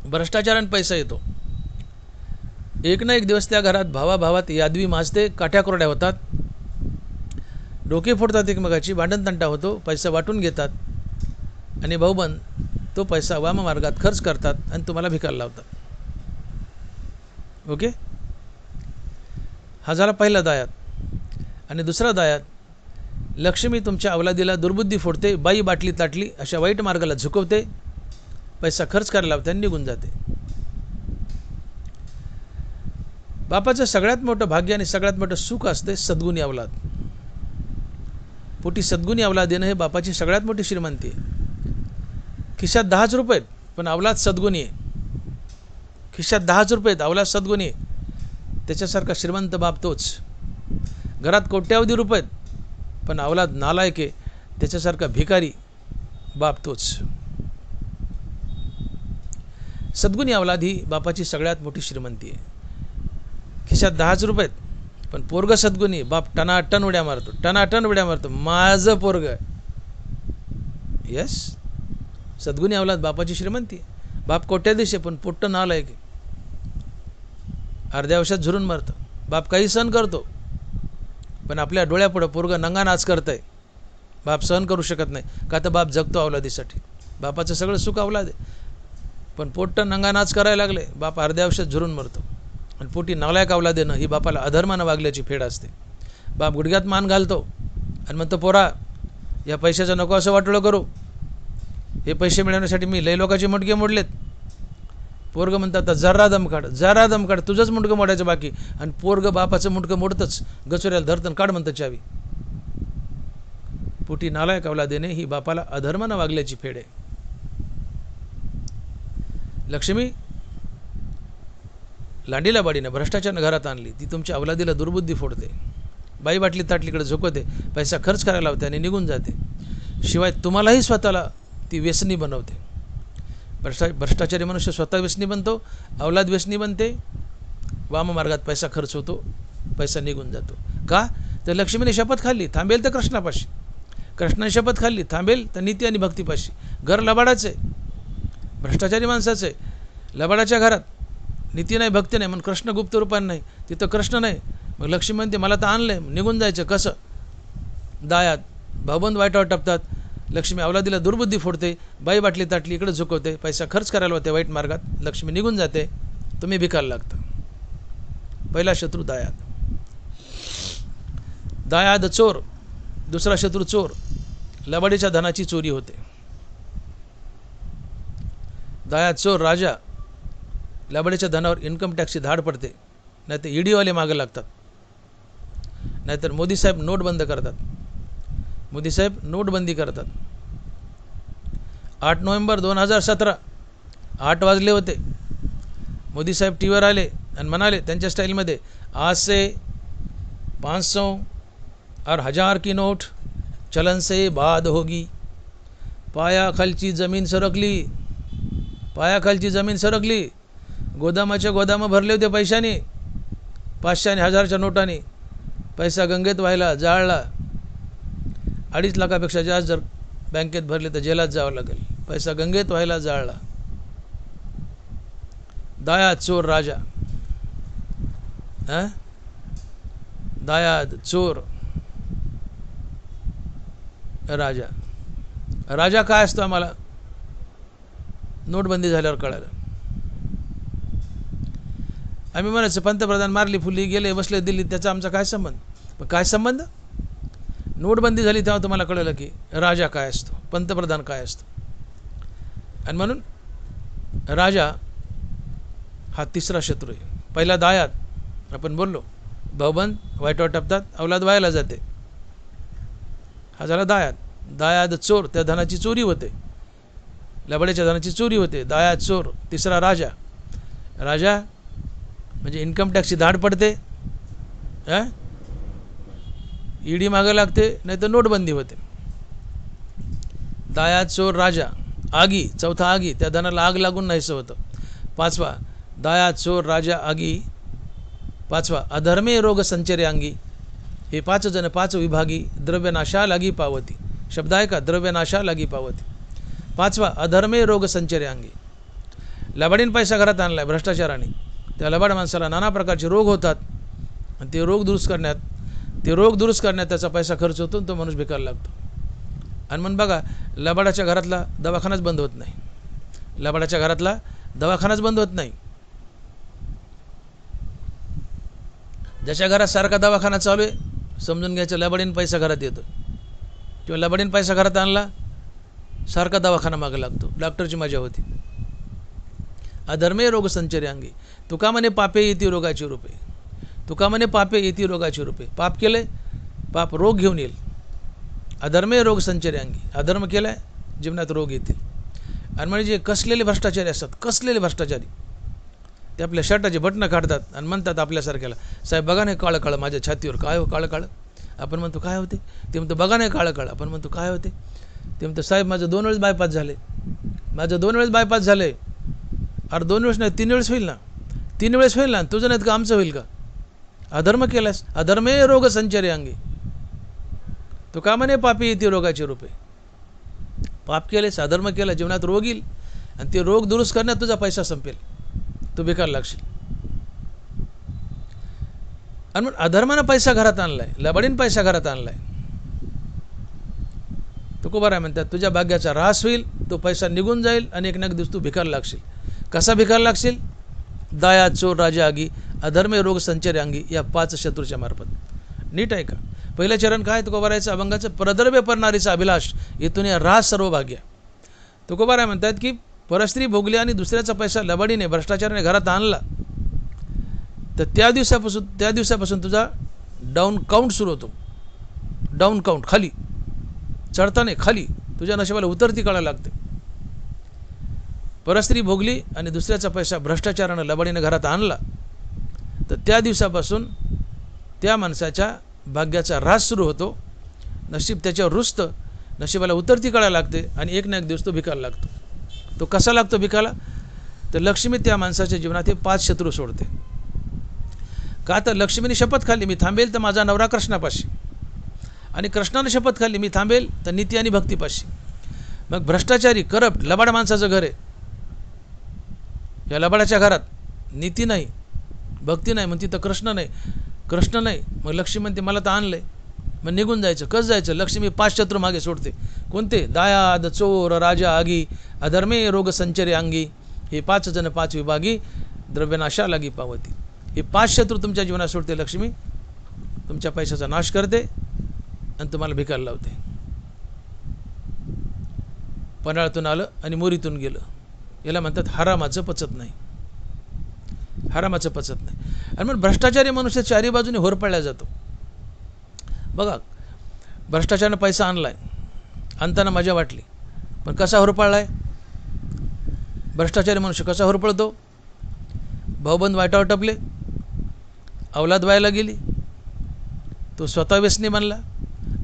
भ्रष्टाचाराने पैसा येतो, एक ना एक दिवस त्या घरात भावाभावात यादवी माजते, काठ्या कोरड्या होतात, डोके फोडतात एकमेकाची, भांडण तंटा होतो, पैसा वाटून घेतात, आणि भाऊबंद तो पैसा वाममार्गात खर्च करतात आणि तुम्हाला भिकायला लावतात. ओके, हा झाला पहिला दायाद. आणि दुसरा दायाद, लक्ष्मी तुमच्या अवलादीला दुर्बुद्धी फोडते, बाई बाटली ताटली अशा वाईट मार्गाला झुकवते, पैसा खर्च करायला लावते आणि निघून जाते. बापाचं सगळ्यात मोठं भाग्य आणि सगळ्यात मोठं सुख असते सद्गुणी अवलाद. पोटी सद्गुणी अवलाद देणं हे बापाची सगळ्यात मोठी श्रीमंती आहे. खिशात 10 रुपये पण अवलाद सद्गुणी आहे. खिशात 10 रुपये अवलाद सद्गुणी आहे, त्याच्यासारखा श्रीमंत बाप तोच. घरात कोट्यावधी रुपये पण अवलाद नालायक आहे, त्याच्यासारखा भिकारी बाप तोच. सद्गुणी अवलाद ही बापाची सगळ्यात मोठी श्रीमंती आहे. खिशात 10 रुपये पण पोरग सद्गुणी, बाप टनाटन उड्या मारतो, टनाटन उड्या मारतो, माझं पोरग. यस, सद्गुणी अवलाद बापाची श्रीमंती. बाप कोट्याधीश आहे पण पोट्ट नालायक आहे, अर्ध्या वर्षात झुरून मारतं. बाप काही सहन करतो पण आपल्या डोळ्यापुढं पोरग नंगा नाच करतंय, बाप सहन करू शकत नाही. का तर बाप जगतो अवलादीसाठी. बापाचं सगळं सुख अवलाद आहे, पण पोट्ट नंगा नाच करायला लागले, बाप अर्ध्या वर्षात झुरून मरतो. आणि पोटी नालायक अवलाद देणं ही बापाला अधर्मानं वागल्याची फेड असते. बाप गुडघ्यात मान घालतो आणि म्हणतो, पोरा या पैशाचं नको असं वाटलं करू, हे पैसे मिळवण्यासाठी मी लई लोकांचे मुंडके मोडलेत. पोरग म्हणतात जरा दम काढ, जरा दम काढ, तुझंच मुंडकं मोडायचं बाकी. आणि पोरग बापाचं मुंडकं मोडतच, गचोऱ्याला धरतन काढ म्हणतं चावी. पोटी नालायक अवलाद देणे ही बापाला अधर्मानं वागल्याची फेड आहे. लक्ष्मी लांडीला बाडीनं भ्रष्टाचारानं घरात आणली, ती तुमच्या अवलादीला दुर्बुद्धी फोडते, बाई बाटली ताटलीकडे झोकवते, पैसा खर्च करायला लावते आणि निघून जाते. शिवाय तुम्हालाही स्वतःला ती व्यसनी बनवते. भ्रष्टाचारी मनुष्य स्वतः व्यसनी बनतो, अवलाद व्यसनी बनते, वाममार्गात पैसा खर्च होतो, पैसा निघून जातो. का तर लक्ष्मीने शपथ खाल्ली थांबेल तर कृष्णापाशी, कृष्णाने शपथ खाल्ली थांबेल तर नीती आणि भक्तीपाशी. घर लबाडाचं आहे, भ्रष्टाचारी माणसाचं आहे, लबाडाच्या घरात नीती नाही, भक्ती नाही, म्हणून कृष्ण गुप्त रूपाने नाही, तिथं कृष्ण नाही. मग लक्ष्मी म्हणते मला तर आणलंय, निघून जायचं कसं? दायाद भाऊबंद वाईटावर टपतात, लक्ष्मी अवलादीला दुर्बुद्धी फोडते, बाई बाटली ताटली इकडे झुकवते, पैसा खर्च करायला होते वाईट मार्गात, लक्ष्मी निघून जाते, तुम्ही भिकायला लागता. पहिला शत्रू दायाद. दायाद चोर, दुसरा शत्रू चोर, लबाडीच्या धनाची चोरी होते. दायाद चोर राजा, लबाडीच्या धनावर इन्कम टॅक्सची धाड पडते, नाही तर ईडीवाले मागे लागतात, नाहीतर मोदी साहेब नोट बंद करतात. मोदी साहेब नोटबंदी करतात. 8 नोव्हेंबर 2017 8 वाजले होते, मोदी साहेब टीव्हीवर आले आणि म्हणाले त्यांच्या स्टाईलमध्ये, आज से 500 और 1000 की नोट चलन से बाद होगी. पायाखालची जमीन सरकली, पायाखालची जमीन सरकली. गोदामाचे गोदाम भरले होते पैशाने, 500 आणि 1000च्या नोटाने. पैसा गंगेत व्हायला, जाळला. 2.5 लाखापेक्षा जास्त जर बँकेत भरले तर जेलात जावं लागेल. पैसा गंगेत व्हायला, जाळला. दायाद चोर राजा. दायाद चोर राजा. राजा काय असतो आम्हाला नोटबंदी झाल्यावर कळालं. आम्ही म्हणायचं पंतप्रधान मारली फुली गेले बसले दिल्लीत, त्याचा आमचा काय संबंध? पण काय संबंध? नोटबंदी झाली तेव्हा तुम्हाला कळलं की राजा काय असतो, पंतप्रधान काय असतो. आणि म्हणून राजा हा तिसरा शत्रू आहे. पहिला दायाद, आपण बोललो भाऊबंद वाईटावर टपतात, अवलाद व्हायला जाते. हा झाला दायाद. दायाद चोर, त्या धनाची चोरी होते, लबाड्याच्या धनाची चोरी होते. दायाद चोर. तिसरा राजा. राजा म्हणजे इन्कम टॅक्सची धाड पडते, ईडी मागं लागते, नाही तर नोटबंदी होते. दायाद चोर राजा. आगी, चौथा आगी, त्या धनाला आग लागून नाहीसं होतं. 5वा दायाद चोर राजा आगी. 5वा अधर्मे रोग संचरे अंगी. हे 5 जण 5 विभागी, द्रव्यनाशा लागी पावती. शब्द आहे का? द्रव्यनाशा लागी पावती. 5वा अधर्मे रोग संचरे अंगी. लबाडीन पैसा घरात आणलाय भ्रष्टाचाराने, त्या लबाड माणसाला नाना प्रकारचे रोग होतात आणि ते रोग दुरुस्त करण्यात त्याचा पैसा खर्च होतो, तो माणूस भिकायला लागतो. आणि मग बघा, लबाडाच्या घरातला दवाखानाच बंद होत नाही. लबाडाच्या घरातला दवाखानाच बंद होत नाही. ज्याच्या घरात सारखा दवाखाना चालू आहे समजून घ्यायचं लबाडीन पैसा घरात येतो, किंवा लबाडीन पैसा घरात आणला सारखा दवाखाना मागे लागतो. डॉक्टरची मजा होती. अधर्मे रोग संचरे अंगी. तुका म्हणे पापे येती रोगाची रूपे. तुका म्हणे पापे येती रोगाची रूपे. पाप केले, पाप रोग घेऊन येईल. अधर्मे रोग संचरे अंगी. अधर्म केलाय, जीवनात रोग येतील. आणि म्हणजे जे कसलेले भ्रष्टाचारी असतात, कसलेले भ्रष्टाचारी, ते आपल्या शर्टाचे बटणं काढतात आणि म्हणतात आपल्यासारख्याला, साहेब बघा नाही काळं काळं माझ्या छातीवर, काय हो काळं काळं. आपण म्हणतो काय होते? ते म्हणतो बघा नाही काळं काळं. आपण म्हणतो काय होते? ते म्हणतो साहेब माझं 2 वेळेस बायपास झाले, माझं 2 वेळेस बायपास झाले. अरे 2 वेळेस नाही, 3 वेळेस होईल ना, 3 वेळेस होईल ना. तुझं नाही का आमचं होईल का? अधर्म केलास. अधर्मे रोग संचरे अंगी. तो का म्हणे पापी येते रोगाचे रूपे. पाप केलेस, अधर्म केला, जीवनात रोग येईल आणि ते रोग दुरुस्त करण्यात तुझा पैसा संपेल, तू बेकार लागशील. आणि मग अधर्मानं पैसा घरात आणलाय, लबाडीन पैसा घरात आणलाय. तुकोबाराय म्हणतात तुझ्या भाग्याचा ऱ्हास होईल, तो पैसा निघून जाईल आणि एक ना एक दिवस तू भिकार लागशील. कसा भिकार लागशील? दायाद चोर राजा आगी, अधर्मे रोग संचरे अंगी, या 5 शत्रूच्या मार्फत. नीट आहे का? पहिलं चरण काय तुकोबारायचं? अभंगाचं परद्रव्य परनारीचा अभिलाष, इथून या ऱ्हास सर्व भाग्य. तुकोबाराय म्हणतात की परस्त्री भोगली आणि दुसऱ्याचा पैसा लबाडीने भ्रष्टाचाराने घरात आणला तर त्या दिवसापासून तुझा डाऊन काउंट सुरू होतो. डाऊन काउंट, खाली चढता नाही, खाली तुझ्या नशिबाला उतरती काढायला लागते. परस्त्री भोगली आणि दुसऱ्याचा पैसा भ्रष्टाचारानं लबाडीने घरात आणला तर त्या दिवसापासून त्या माणसाच्या भाग्याचा ऱ्हास सुरू होतो. नशीब त्याच्यावर रुजतं, नशिबाला उतरती काढायला लागते आणि एक ना एक दिवस तो भिकायला लागतो. तो कसा लागतो भिकायला? तर लक्ष्मी त्या माणसाच्या जीवनात हे 5 शत्रू सोडते. का तर लक्ष्मीने शपथ खाल्ली मी थांबेल तर माझा नवरा कृष्णापाशी, आणि कृष्णाने शपथ खाल्ली मी थांबेल तर नीती आणि भक्तीपाशी. मग भ्रष्टाचारी करप्ट लबाड माणसाचं घर आहे. या लबाडाच्या घरात नीती नाही, भक्ती नाही, मग तिथं कृष्ण नाही. मग लक्ष्मी म्हणते मला तर आणलंय, मग निघून जायचं. कसं जायचं? लक्ष्मी 5 शत्रू मागे सोडते. कोणते? दायाद चोर राजा आगी, अधर्मे रोग संचरे अंगी. हे 5 जण 5 विभागी, द्रव्यनाशा लागी पावती. हे 5 शत्रू तुमच्या जीवनात सोडते लक्ष्मी. तुमच्या पैशाचा नाश करते आणि तुम्हाला भिकायला लावते. पन्हाळ्यातून आलं आणि मोरीतून गेलं, याला म्हणतात हरामाचं पचत नाही. हरामाचं पचत नाही. आणि मग भ्रष्टाचारी मनुष्य चारी बाजूने होरपळला जातो. बघा, भ्रष्टाचारानं पैसा आणलाय, आणताना मजा वाटली, पण कसा होरपळलाय? भ्रष्टाचारी मनुष्य कसा होरपळतो? भाऊबंद वाईटावर टपले, अवलाद व्हायला गेली, तो स्वतः व्यसनी बनला,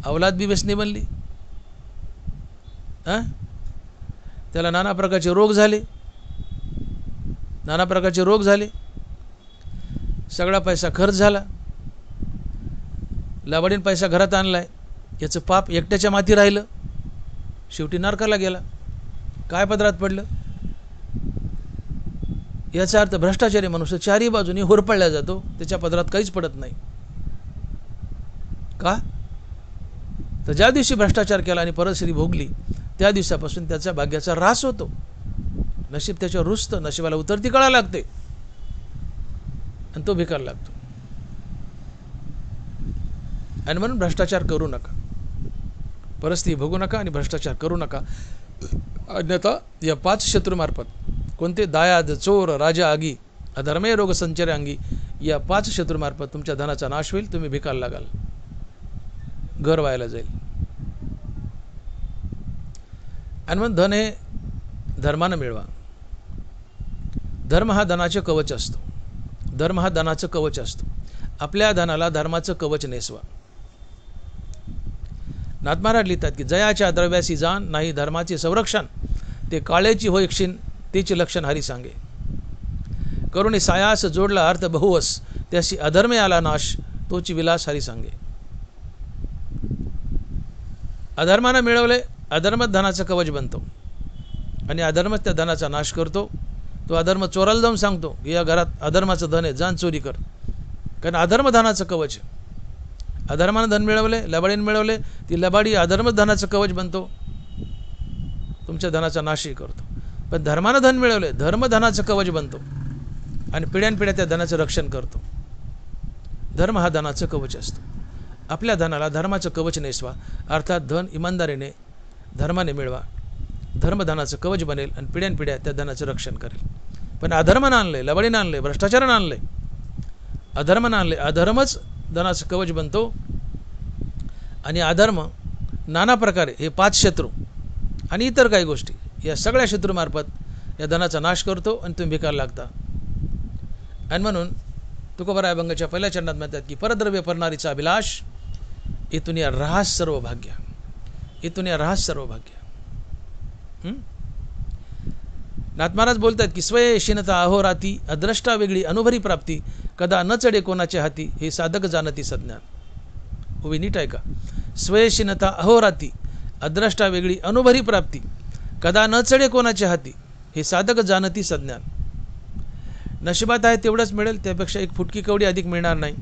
अवलाद बी व्यसनी बनली. त्याला नाना प्रकारचे रोग झाले, नाना प्रकारचे रोग झाले, सगळा पैसा खर्च झाला, लबाडीन पैसा घरात आणलाय, याचं पाप एकट्याच्या माथी राहिलं, शेवटी नरकाला गेला. काय पदरात पडलं? याचा अर्थ भ्रष्टाचारी मनुष्य चारही बाजूनी होरपळला जातो, त्याच्या पदरात काहीच पडत नाही. का? तर ज्या दिवशी भ्रष्टाचार केला आणि परश्री भोगली त्या दिवसापासून त्याच्या भाग्याचा ऱ्हास होतो, नशीब त्याच्यावर रुजतं, नशिबाला उतरती कळा लागते आणि तो भिकार लागतो. आणि म्हणून भ्रष्टाचार करू नका, परस्त्री भोगू नका आणि भ्रष्टाचार करू नका. अन्यथा या 5 शत्रूमार्फत, कोणते? दायाद, चोर, राजा, आगी, अधर्मय, रोग, संचर, अंगी, या 5 शत्रूमार्फत तुमच्या धनाचा नाश होईल, तुम्ही भिकार लागाल, घर व्हायला जाईल. आणि मग धन हे धर्मानं मिळवा. धर्म हा धनाचे कवच असतो, धर्म हा धनाचं कवच असतो. आपल्या धनाला धर्माचं कवच नेसवा. नाथ महाराज लिहितात की जयाच्या द्रव्यासी जाण नाही धर्माचे संरक्षण, ते काळेची होय क्षीण तेचे लक्षण हरी सांगे. करुणी सायास जोडला अर्थ बहुवस, त्याशी अधर्मे आला नाश तोची विलास हरी सांगे. अधर्मानं मिळवले, अधर्मच धनाचं कवच बनतो आणि अधर्मच त्या धनाचा नाश करतो. तो अधर्म चोराला जाऊन सांगतो या घरात अधर्माचं धन आहे, जाण चोरी कर, कारण अधर्म धनाचं कवच आहे. अधर्मानं धन मिळवले, लबाडीने मिळवले, ती लबाडी अधर्म धनाचं कवच बनतो, तुमच्या धनाचा नाशही करतो. पण धर्मानं धन मिळवले, धर्म धनाचं कवच बनतो आणि पिढ्यानपिढ्या त्या धनाचं रक्षण करतो. धर्म हा धनाचं कवच असतो. आपल्या धनाला धर्माचं कवच नेसवा, अर्थात धन इमानदारीने धर्माने मिळवा. धर्म धनाचं कवच बनेल आणि पिढ्यानपिढ्या त्या धनाचं रक्षण करेल. पण अधर्मानं आणलंय, लबाडीनं आणलंय, भ्रष्टाचारानं आणलंय, अधर्मानं आणलंय, अधर्मच धनाचं कवच बनतो. आणि अधर्म नाना प्रकारे हे 5 शत्रू आणि इतर काही गोष्टी, या सगळ्या शत्रूमार्फत या धनाचा नाश करतो आणि तुम्ही भिकार लागता. आणि म्हणून तुकोबाराय अभंगाच्या पहिल्या चरणात म्हणतात की परद्रव्य परणारीचा अभिलाष, इथून या ऱ्हास सर्व भाग्य, इथून या ऱ्हास सर्व भाग्य. नाथ महाराज बोलतात की स्वयशीनता अहोराती, अद्रष्टा वेगळी अनुभरी प्राप्ती, कदा न चढे कोणाच्या हाती, हे साधक जाणती सज्ञान. उभी नीट आहे का? स्वयशीनता अहोराती, अद्रष्टा वेगळी अनुभरी प्राप्ती, कदा न चढे कोणाच्या हाती, हे साधक जाणती सज्ञान. नशिबात आहे तेवढंच मिळेल, त्यापेक्षा एक फुटकी कवडी अधिक मिळणार नाही.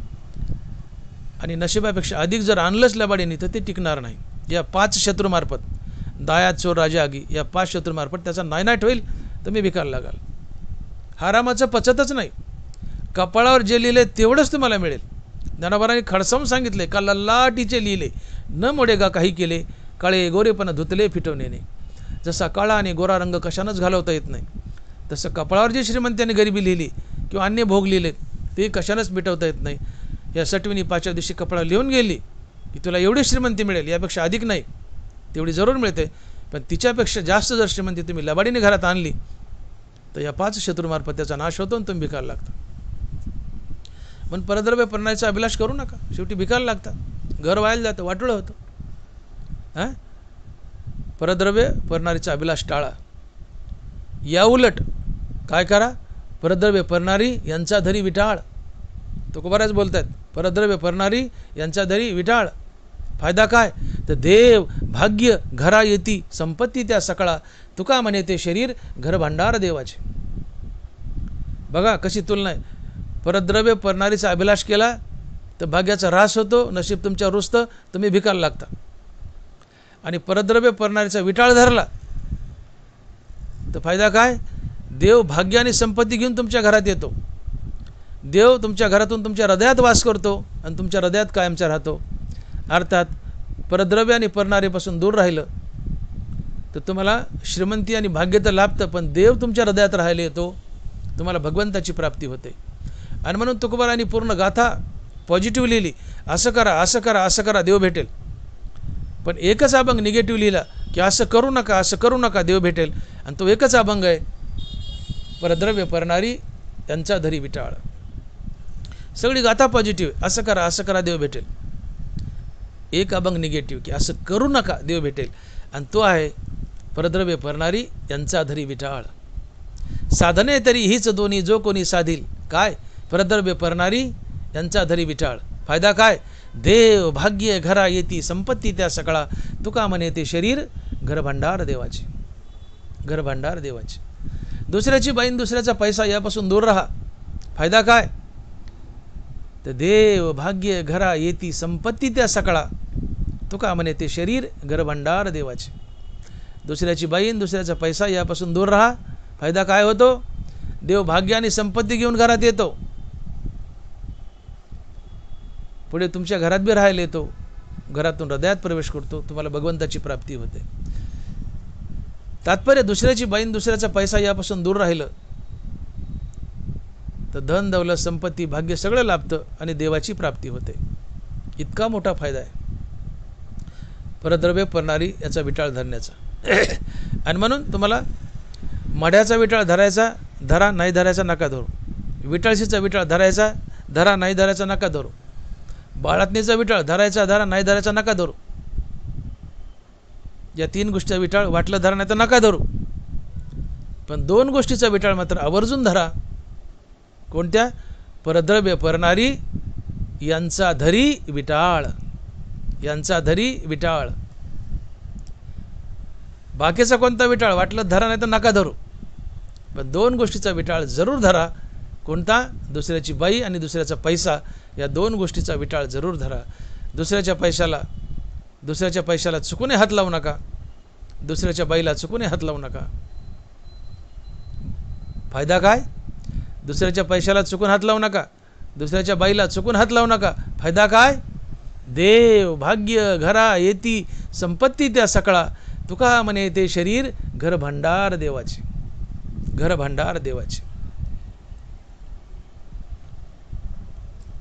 आणि नशिबापेक्षा अधिक जर आणलंच लबाडीने तर ते टिकणार नाही. या 5 शत्रूमार्फत, दायाद, चोर, राजा, आगी, या 5 शत्रूमार्फत त्याचा नायनाट होईल, तुम्ही भिकार लागाल. हरामाचं पचतच नाही. कपाळावर जे लिहिले तेवढंच तुम्हाला मिळेल. ज्ञानोबारांनी खडसावून सांगितले का ललाटीचे लिहिले न मोडेगा काही केले, काळे गोरेपण धुतले फिटवणे. जसा काळा आणि गोरा रंग कशानंच घालवता येत नाही, तसं कपाळावर जी श्रीमंत्याने गरिबी लिहिली किंवा अन्य भोग लिहिले ते कशानंच मिटवता येत नाही. या सटविनी 5व्या दिवशी कपाळावर लिहून गेली की तुला एवढी श्रीमंती मिळेल, यापेक्षा अधिक नाही, तेवढी जरूर मिळते, पण तिच्यापेक्षा जास्त जर श्रीमंती तुम्ही लबाडीने घरात आणली तर या 5 शत्रूमार्फत त्याचा नाश होतो आणि तुम्ही भिकार लागता. पण परद्रव्य परणारीचा अभिलाष करू नका, शेवटी भिकार लागता, घर व्हायला जातं, वाटोळं होतं. हां, परद्रव्य परणारीचा अभिलाष टाळा. या उलट काय करा? परद्रव्य परणारी यांचा धरी विटाळ. तुकोबाराज बोलतात परद्रव्य परणारी यांचा धरी विटाळ. फायदा काय? तर देव भाग्य घरा येती, संपत्ती त्या सकळा, तुका म्हणे ते शरीर घर भांडार देवाचे. बघा कशी तुलना आहे. परद्रव्य परणारीचा अभिलाष केला तर भाग्याचा ऱ्हास होतो, नशीब तुमच्या रुजतं, तुम्ही भिकार लागता. आणि परद्रव्य परणारीचा विटाळ धरला तर फायदा काय? देव भाग्य आणि संपत्ती घेऊन तुमच्या घरात येतो. देव तुमच्या घरातून तुमच्या हृदयात वास करतो आणि तुमच्या हृदयात कायमचा राहतो. अर्थात परद्रव्य आणि परणारीपासून दूर राहिलं तर तुम्हाला श्रीमंती आणि भाग्य तर लाभतं, पण देव तुमच्या हृदयात राहायला येतो, तुम्हाला भगवंताची प्राप्ती होते. आणि म्हणून तुकोबारांनी पूर्ण गाथा पॉझिटिव्ह लिहिली, असं करा, असं करा, असं करा, देव भेटेल. पण एकच अभंग निगेटिव्ह लिहिला की असं करू नका, असं करू नका, देव भेटेल. आणि तो एकच अभंग आहे, परद्रव्य परणारी यांचा धरी विटाळ. सगळी गाथा पॉझिटिव्ह, असं करा, असं करा, देव भेटेल. एक अभंग निगेटिव्ह की असं करू नका, देव भेटेल. आणि तो आहे परद्रव्य परणारी यांचा धरी विटाळ. साधने तरी हीच दोन्ही जो कोणी साधील, काय परद्रव्य परणारी यांचा धरी विटाळ. फायदा काय? देव भाग्य घरा येती संपत्ती त्या सकळा, तुका म्हणे ते शरीर घर भांडार देवाचे. घर भांडार देवाचे. दुसऱ्याची बाईन दुसऱ्याचा पैसा यापासून दूर राहा. फायदा काय? तर देव भाग्य घरा येती संपत्ती त्या सकळा, तुका म्हणे ते शरीर घर भांडार देवाचे. दुसऱ्याची बाईन दुसऱ्याचा पैसा यापासून दूर राहा. फायदा काय होतो? देव भाग्य आणि संपत्ती घेऊन घरात येतो. पुढे तुमच्या घरात बी राहायला येतो. घरातून हृदयात प्रवेश करतो. तुम्हाला भगवंताची प्राप्ती होते. तात्पर्य दुसऱ्याची बाईन दुसऱ्याचा पैसा यापासून दूर राहिलं तर धन दौलत संपत्ती भाग्य सगळं लाभतं आणि देवाची प्राप्ती होते. इतका मोठा फायदा आहे परद्रव्य परणारी याचा विटाळ धरण्याचा. आणि म्हणून तुम्हाला मढ्याचा विटाळ धरायचा, धरा, नाही धरायचा नका धरू. विटाळशीचा विटाळ धरायचा, धरा, नाही धरायचा नका धरू. बाळातनीचा विटाळ धरायचा, धरा, नाही धरायचा नका धरू. या 3 गोष्टीचा विटाळ वाटलं धरा नाही तर नका धरू. पण 2 गोष्टीचा विटाळ मात्र आवर्जून धरा. कोणत्या? परद्रव्य परणारी यांचा धरी विटाळ. यांचा धरी विटाळ. बाकीचा कोणता विटाळ वाटलं धरा नाही तर नका धरू. पण 2 गोष्टीचा विटाळ जरूर धरा. कोणता? दुसऱ्याची बाई आणि दुसऱ्याचा पैसा, या 2 गोष्टीचा विटाळ जरूर धरा. दुसऱ्याच्या पैशाला चुकूनही हात लावू नका. दुसऱ्याच्या बाईला चुकूनही हात लावू नका. फायदा काय? दुसऱ्याच्या पैशाला चुकून हात लावू नका. दुसऱ्याच्या बाईला चुकून हात लावू नका. फायदा काय? देव भाग्य घरा येती संपत्ती त्या सकळा, तुका म्हणे ते शरीर घर भांडार देवाचे. घर भांडार देवाचे.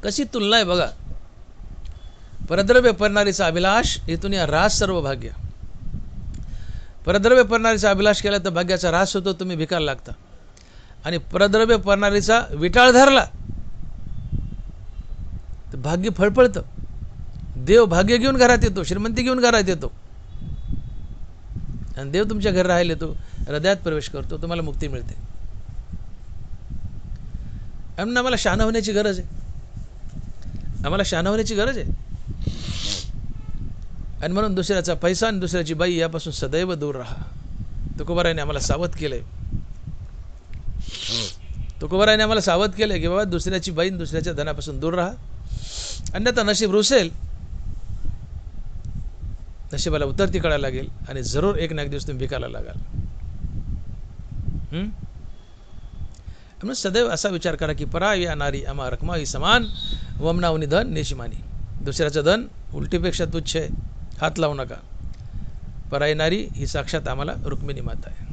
कशी तुलना आहे बघा. परद्रव्य परणारीचा अभिलाष इथून या रास सर्व भाग्य. परद्रव्य परणारीचा अभिलाष केला तर भाग्याचा रास होतो, तुम्ही भिकायला लागता. आणि परद्रव्य परणारीचा विटाळ धरला तर भाग्य फळफळतं. देव भाग्य घेऊन घरात येतो, श्रीमंती घेऊन घरात येतो. आणि देव तुमच्या घरी राहायला येतो, हृदयात प्रवेश करतो, तुम्हाला मुक्ती मिळते. म्हणून आम्हाला शहाणा होण्याची गरज आहे. आम्हाला शहाणा होण्याची गरज आहे. आणि म्हणून दुसऱ्याचा पैसा आणि दुसऱ्याची बाई यापासून सदैव दूर राहा. तुकोबारायाने आम्हाला सावध केलंय. तुकोबारायाने आम्हाला सावध केलंय की बाबा दुसऱ्याची बाई दुसऱ्याच्या धनापासून दूर राहा. अन्यथा नशीब रुसेल, नशिबाला उतरती कळायला लागेल आणि जरूर एक ना एक दिवस तुम्ही भिकायला लागाल. म्हणून सदैव असा विचार करा की परा या नारी आम्हा रखमाई समान, वमनावनी धन नेशिमानी. दुसऱ्याचं धन उलटीपेक्षा तुच्छ आहे, हात लावू नका. पराई नारी ही साक्षात आम्हाला रुक्मिणी माता आहे.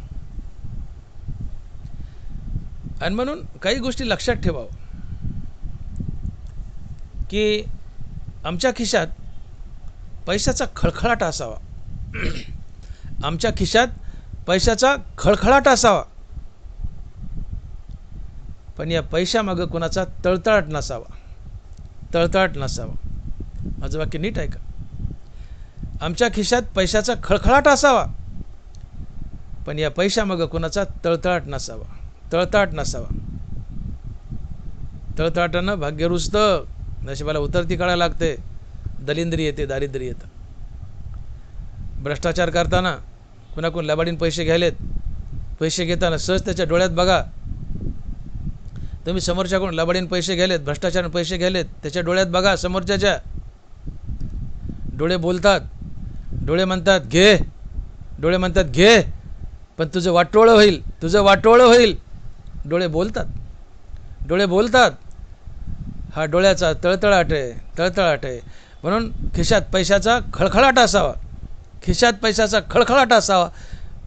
आणि म्हणून काही गोष्टी लक्षात ठेवावं की आमच्या खिशात पैशाचा खळखळाट असावा. आमच्या खिशात पैशाचा खळखळाट असावा, पण या पैशामागं कोणाचा तळतळाट नसावा. तळतळाट नसावा. माझं वाक्य नीट ऐका. आमच्या खिशात पैशाचा खळखळाट असावा, पण या पैशामागं कोणाचा तळतळाट नसावा. तळतळाट नसावा. तळतळाटानं भाग्य रुजतं, नशिबाला उतरती कळायला लागते, दलिंद्री येते, दारिद्र्य येतं. भ्रष्टाचार करताना कुणाकडून लबाडीन पैसे घ्यायलेत, पैसे घेताना सहज त्याच्या डोळ्यात बघा. तुम्ही समोरच्याकडून लबाडीन पैसे घ्यायलेत, भ्रष्टाचाराने पैसे घ्यायलेत, त्याच्या डोळ्यात बघा. समोरच्याच्या डोळे बोलतात, डोळे म्हणतात घे, डोळे म्हणतात घे, पण तुझं वाटोळं होईल, तुझं वाटोळं होईल. डोळे बोलतात, डोळे बोलतात. हा डोळ्याचा तळतळाट आहे, तळतळाट आहे. म्हणून खिशात पैशाचा खळखळाट असावा. खिशात पैशाचा खळखळाट असावा,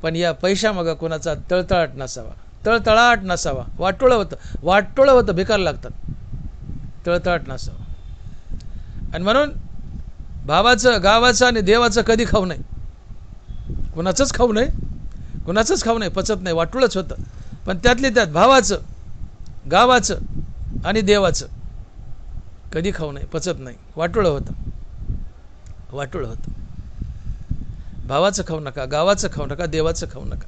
पण या पैशामागं कोणाचा तळतळाट नसावा. तळतळाट नसावा. वाटोळं होतं, वाटोळं होतं, भिकायला लागतात. तळतळाट नसावा. आणि म्हणून भावाचं, गावाचं आणि देवाचं कधी खाऊ नये. कुणाचंच खाऊ नये, कुणाचंच खाऊ नये. पचत नाही, वाटोळंच होतं. पण त्यातले त्यात भावाचं, गावाचं आणि देवाचं कधी खाऊ नये, पचत नाही, वाटोळं होतं, वाटोळं होतं. भावाचं खाऊ नका, गावाचं खाऊ नका, देवाचं खाऊ नका.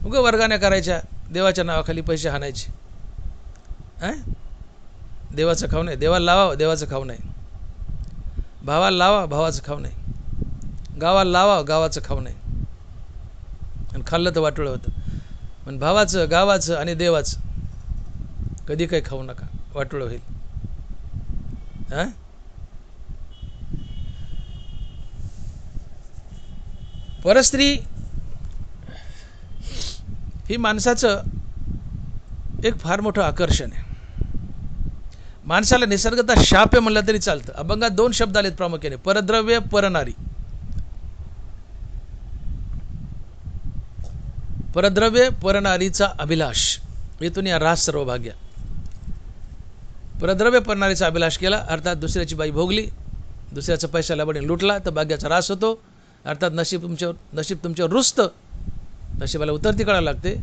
उगा वर्गाने करायच्या, देवाच्या नावाखाली पैसे हाणायचे. देवाचं खाऊ नये, देवाला लावा, देवाचं खाऊ नये. भावाला लावा, भावाचं खाऊ नये. गावाला लावा, गावाचं खाऊ नये. आणि खाल्लं तर वाटोळं होतं. पण भावाचं, गावाचं आणि देवाचं कधी काही खाऊ नका, वाटोळं होईल. परस्त्री ही माणसाचं एक फार मोठं आकर्षण आहे. माणसाला निसर्गतः शाप आहे म्हणलं तरी चालतं. अभंगात 2 शब्द आलेत प्रामुख्याने, परद्रव्य, परनारी. परद्रव्य, परनारीचा अभिलाष, इथून या रास सर्व भाग्य. परद्रव्य परनारीचा अभिलाष केला, अर्थात दुसऱ्याची बाई भोगली, दुसऱ्याचा पैसा लबाडीने लुटला तर भाग्याचा रास होतो. अर्थात नशीब तुमच्यावर रुजतं, नशिबाला उतरती कळायला लागते,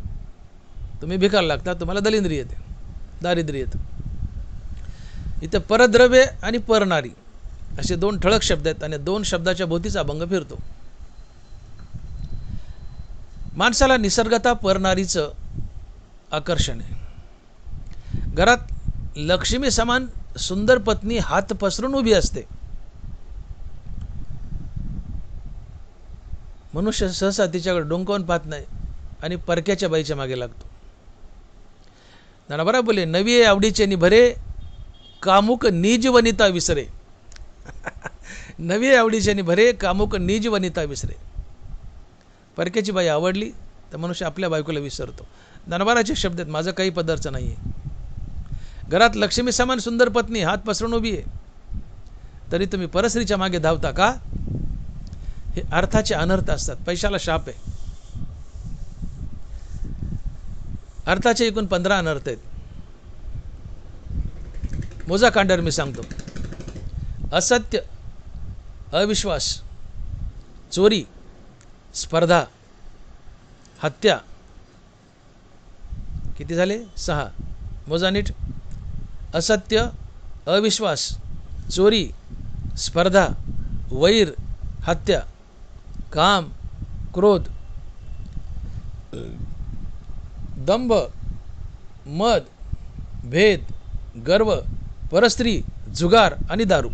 तुम्ही भिकायला लागता, तुम्हाला दलिंद्री येते, दारिद्र्य येतं. इथं परद्रव्य आणि परनारी असे 2 ठळक शब्द आहेत आणि 2 शब्दाच्या भोवतीचा अभंग फिरतो. माणसाला निसर्गतः परनारीचं आकर्षण आहे. घरात लक्ष्मी समान सुंदर पत्नी हात पसरून उभी असते. मनुष्य सहसा तिच्याकडे डोंकावून पाहत नाही आणि परक्याच्या बाईच्या मागे लागतो. नाना बोले, नवी आवडीचे निभरे, कामुक निज वनिता विसरे. नवी आवडीचे निभरे, कामुक निज वनिता विसरे. परक्याची बाई आवडली तर मनुष्य आपल्या बायकोला विसरतो. दनबाराचे शब्द आहेत, माझं काही पदार्थ नाही आहे. घरात लक्ष्मी समान सुंदर पत्नी हात पसरून उभी आहे, तरी तुम्ही परस्त्रीच्या मागे धावता का? हे अर्थाचे अनर्थ असतात. पैशाला शाप आहे. अर्थाचे एकूण 15 अनर्थ आहेत. मोजा कांडार मी सांगतो. असत्य, अविश्वास, चोरी, स्पर्धा, हत्या. किती झाले? 6. मोजा नीट. असत्य, अविश्वास, चोरी, स्पर्धा, वैर, हत्या, काम, क्रोध, दंभ, मद, भेद, गर्व, परस्त्री, जुगार आणि दारू.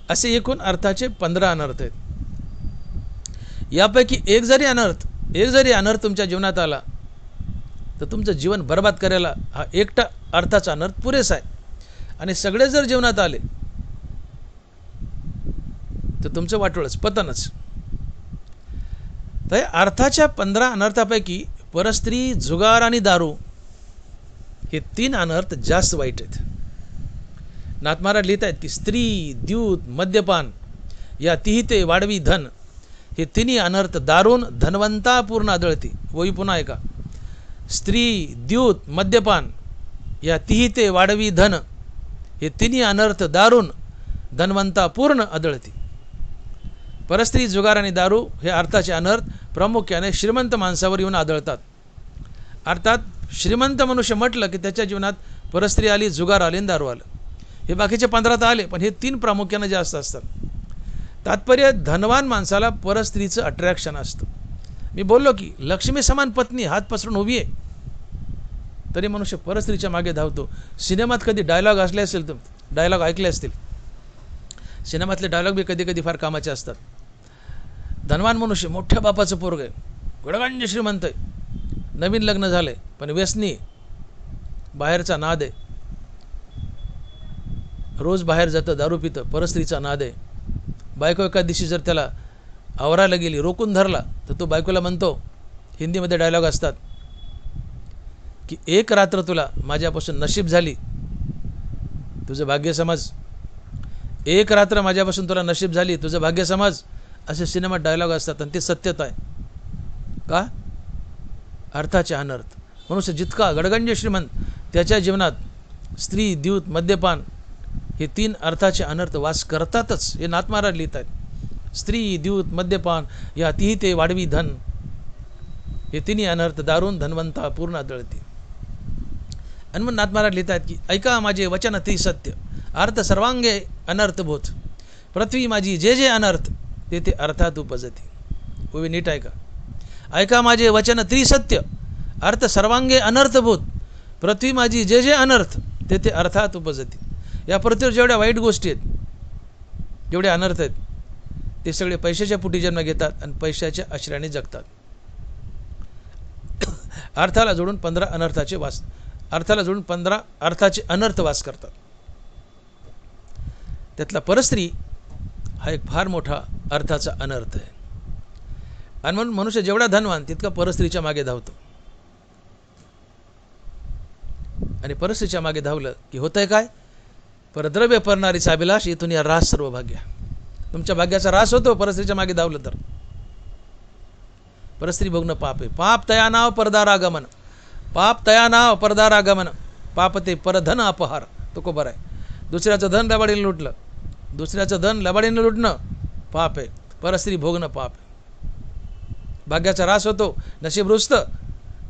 असे एकूण अर्थाचे 15 अनर्थ आहेत. यापैकी एक जरी अनर्थ तुमच्या जीवनात आला तर तुमचं जीवन बर्बाद करायला हा एकटा अर्थाचा अनर्थ पुरेसा आहे. आणि सगळे जर जीवनात आले तर तुमचं वाटोळच, पतनच. तर अर्थाच्या 15 अनर्थापैकी परस्त्री, जुगार आणि दारू हे 3 अनर्थ जास्त वाईट आहेत. नाथ महाराज लिहित आहेत की स्त्री, द्यूत, मद्यपान या तिहिते वाढवी धन हे 3 अनर्थ दारून धनवंता पूर्ण आदळती. वही पुन्हा ऐका. स्त्री, द्यूत, मद्यपान या तिहिते वाढवी धन हे 3 अनर्थ दारून धनवंता पूर्ण आदळती. परस्त्री, जुगार आणि दारू हे अर्थाचे अनर्थ प्रामुख्याने श्रीमंत माणसावर येऊन आदळतात. अर्थात श्रीमंत मनुष्य म्हटलं की त्याच्या जीवनात परस्त्री आली, जुगार आले आणि दारू आलं. हे बाकीचे 15 तर आले, पण हे 3 प्रामुख्याने जास्त असतात. तात्पर्य, धनवान माणसाला परस्त्रीचं अट्रॅक्शन असतं. मी बोललो की लक्ष्मी समान पत्नी हात पसरून उभी आहे, तरी मनुष्य परस्त्रीच्या मागे धावतो. सिनेमात कधी डायलॉग असले असेल, तर डायलॉग ऐकले असतील. सिनेमातले डायलॉग बी कधी कधी फार कामाचे असतात. धनवान मनुष्य, मोठ्या बापाचं पोरग आहे, गडगंज श्रीमंत आहे, नवीन लग्न झालंय, पण व्यसनी, बाहेरचा नाद आहे, रोज बाहेर जातं, दारू पितं, परस्त्रीचा नाद आहे. बायको एका दिवशी जर त्याला आवरायला गेली, रोखून धरला, तर तो बायकोला म्हणतो, हिंदीमध्ये डायलॉग असतात की एक रात्र तुला माझ्यापासून नशीब झाली, तुझं भाग्य समज. एक रात्र माझ्यापासून तुला नशीब झाली, तुझं भाग्य समज. असे सिनेमात डायलॉग असतात आणि ते सत्यता आहे. का? अर्थाचे अनर्थ. मनुष्य जितका गडगंज श्रीमंत, त्याच्या जीवनात स्त्री, द्यूत, मद्यपान हे 3 अर्थाचे अनर्थ वास करतातच. हे नाथ महाराज लिहित आहेत. स्त्री, द्यूत, मद्यपान या तिहिते वाढवी धन हे 3 अनर्थ दारून धनवंता पूर्ण आदळती. आणि मग नाथ महाराज लिहित आहेत की ऐका माझे वचन ती सत्य, अर्थ सर्वांगे अनर्थभूत. पृथ्वी माझी जे जे अनर्थ तेथे अर्थात उपजती. ओवी नीट ऐका. ऐका माझे वचन त्रिसत्य, अर्थ सर्वांगे अनर्थभूत. पृथ्वी माझी जे जे अनर्थ तेथे अर्थात उपजती. या पृथ्वीवर जेवढ्या वाईट गोष्टी आहेत, जेवढे अनर्थ आहेत, ते सगळे पैशाच्या पोटी जन्म घेतात आणि पैशाच्या आश्रयाने जगतात. अर्थाला जोडून 15 अनर्थाचे वास, अर्थाला जोडून 15 अर्थाचे अनर्थ वास करतात. त्यातला परस्त्री हा एक फार मोठा अर्थाचा अनर्थ आहे. आणि म्हणून मनुष्य जेवढा धनवान तितका परस्त्रीच्या मागे धावतो. आणि परस्त्रीच्या मागे धावलं की होतंय काय? परद्रव्य परणारीचा अभिलाष, इथून या रास सर्व भाग्य. तुमच्या भाग्याचा रास होतो परस्त्रीच्या मागे धावलं तर. परस्त्री भोगणं पाप आहे. पाप तया नाव परदारागमन, पाप तया नाव परदारागमन, पाप ते परधन अपहार. तो को बरं आहे. दुसऱ्याचं धन लबाडीने लुटलं, दुसऱ्याचं धन लबाडीने लुटणं पाप आहे. परस्त्री भोगणं पाप आहे. भाग्याचा रास होतो, नशीब रुजतं,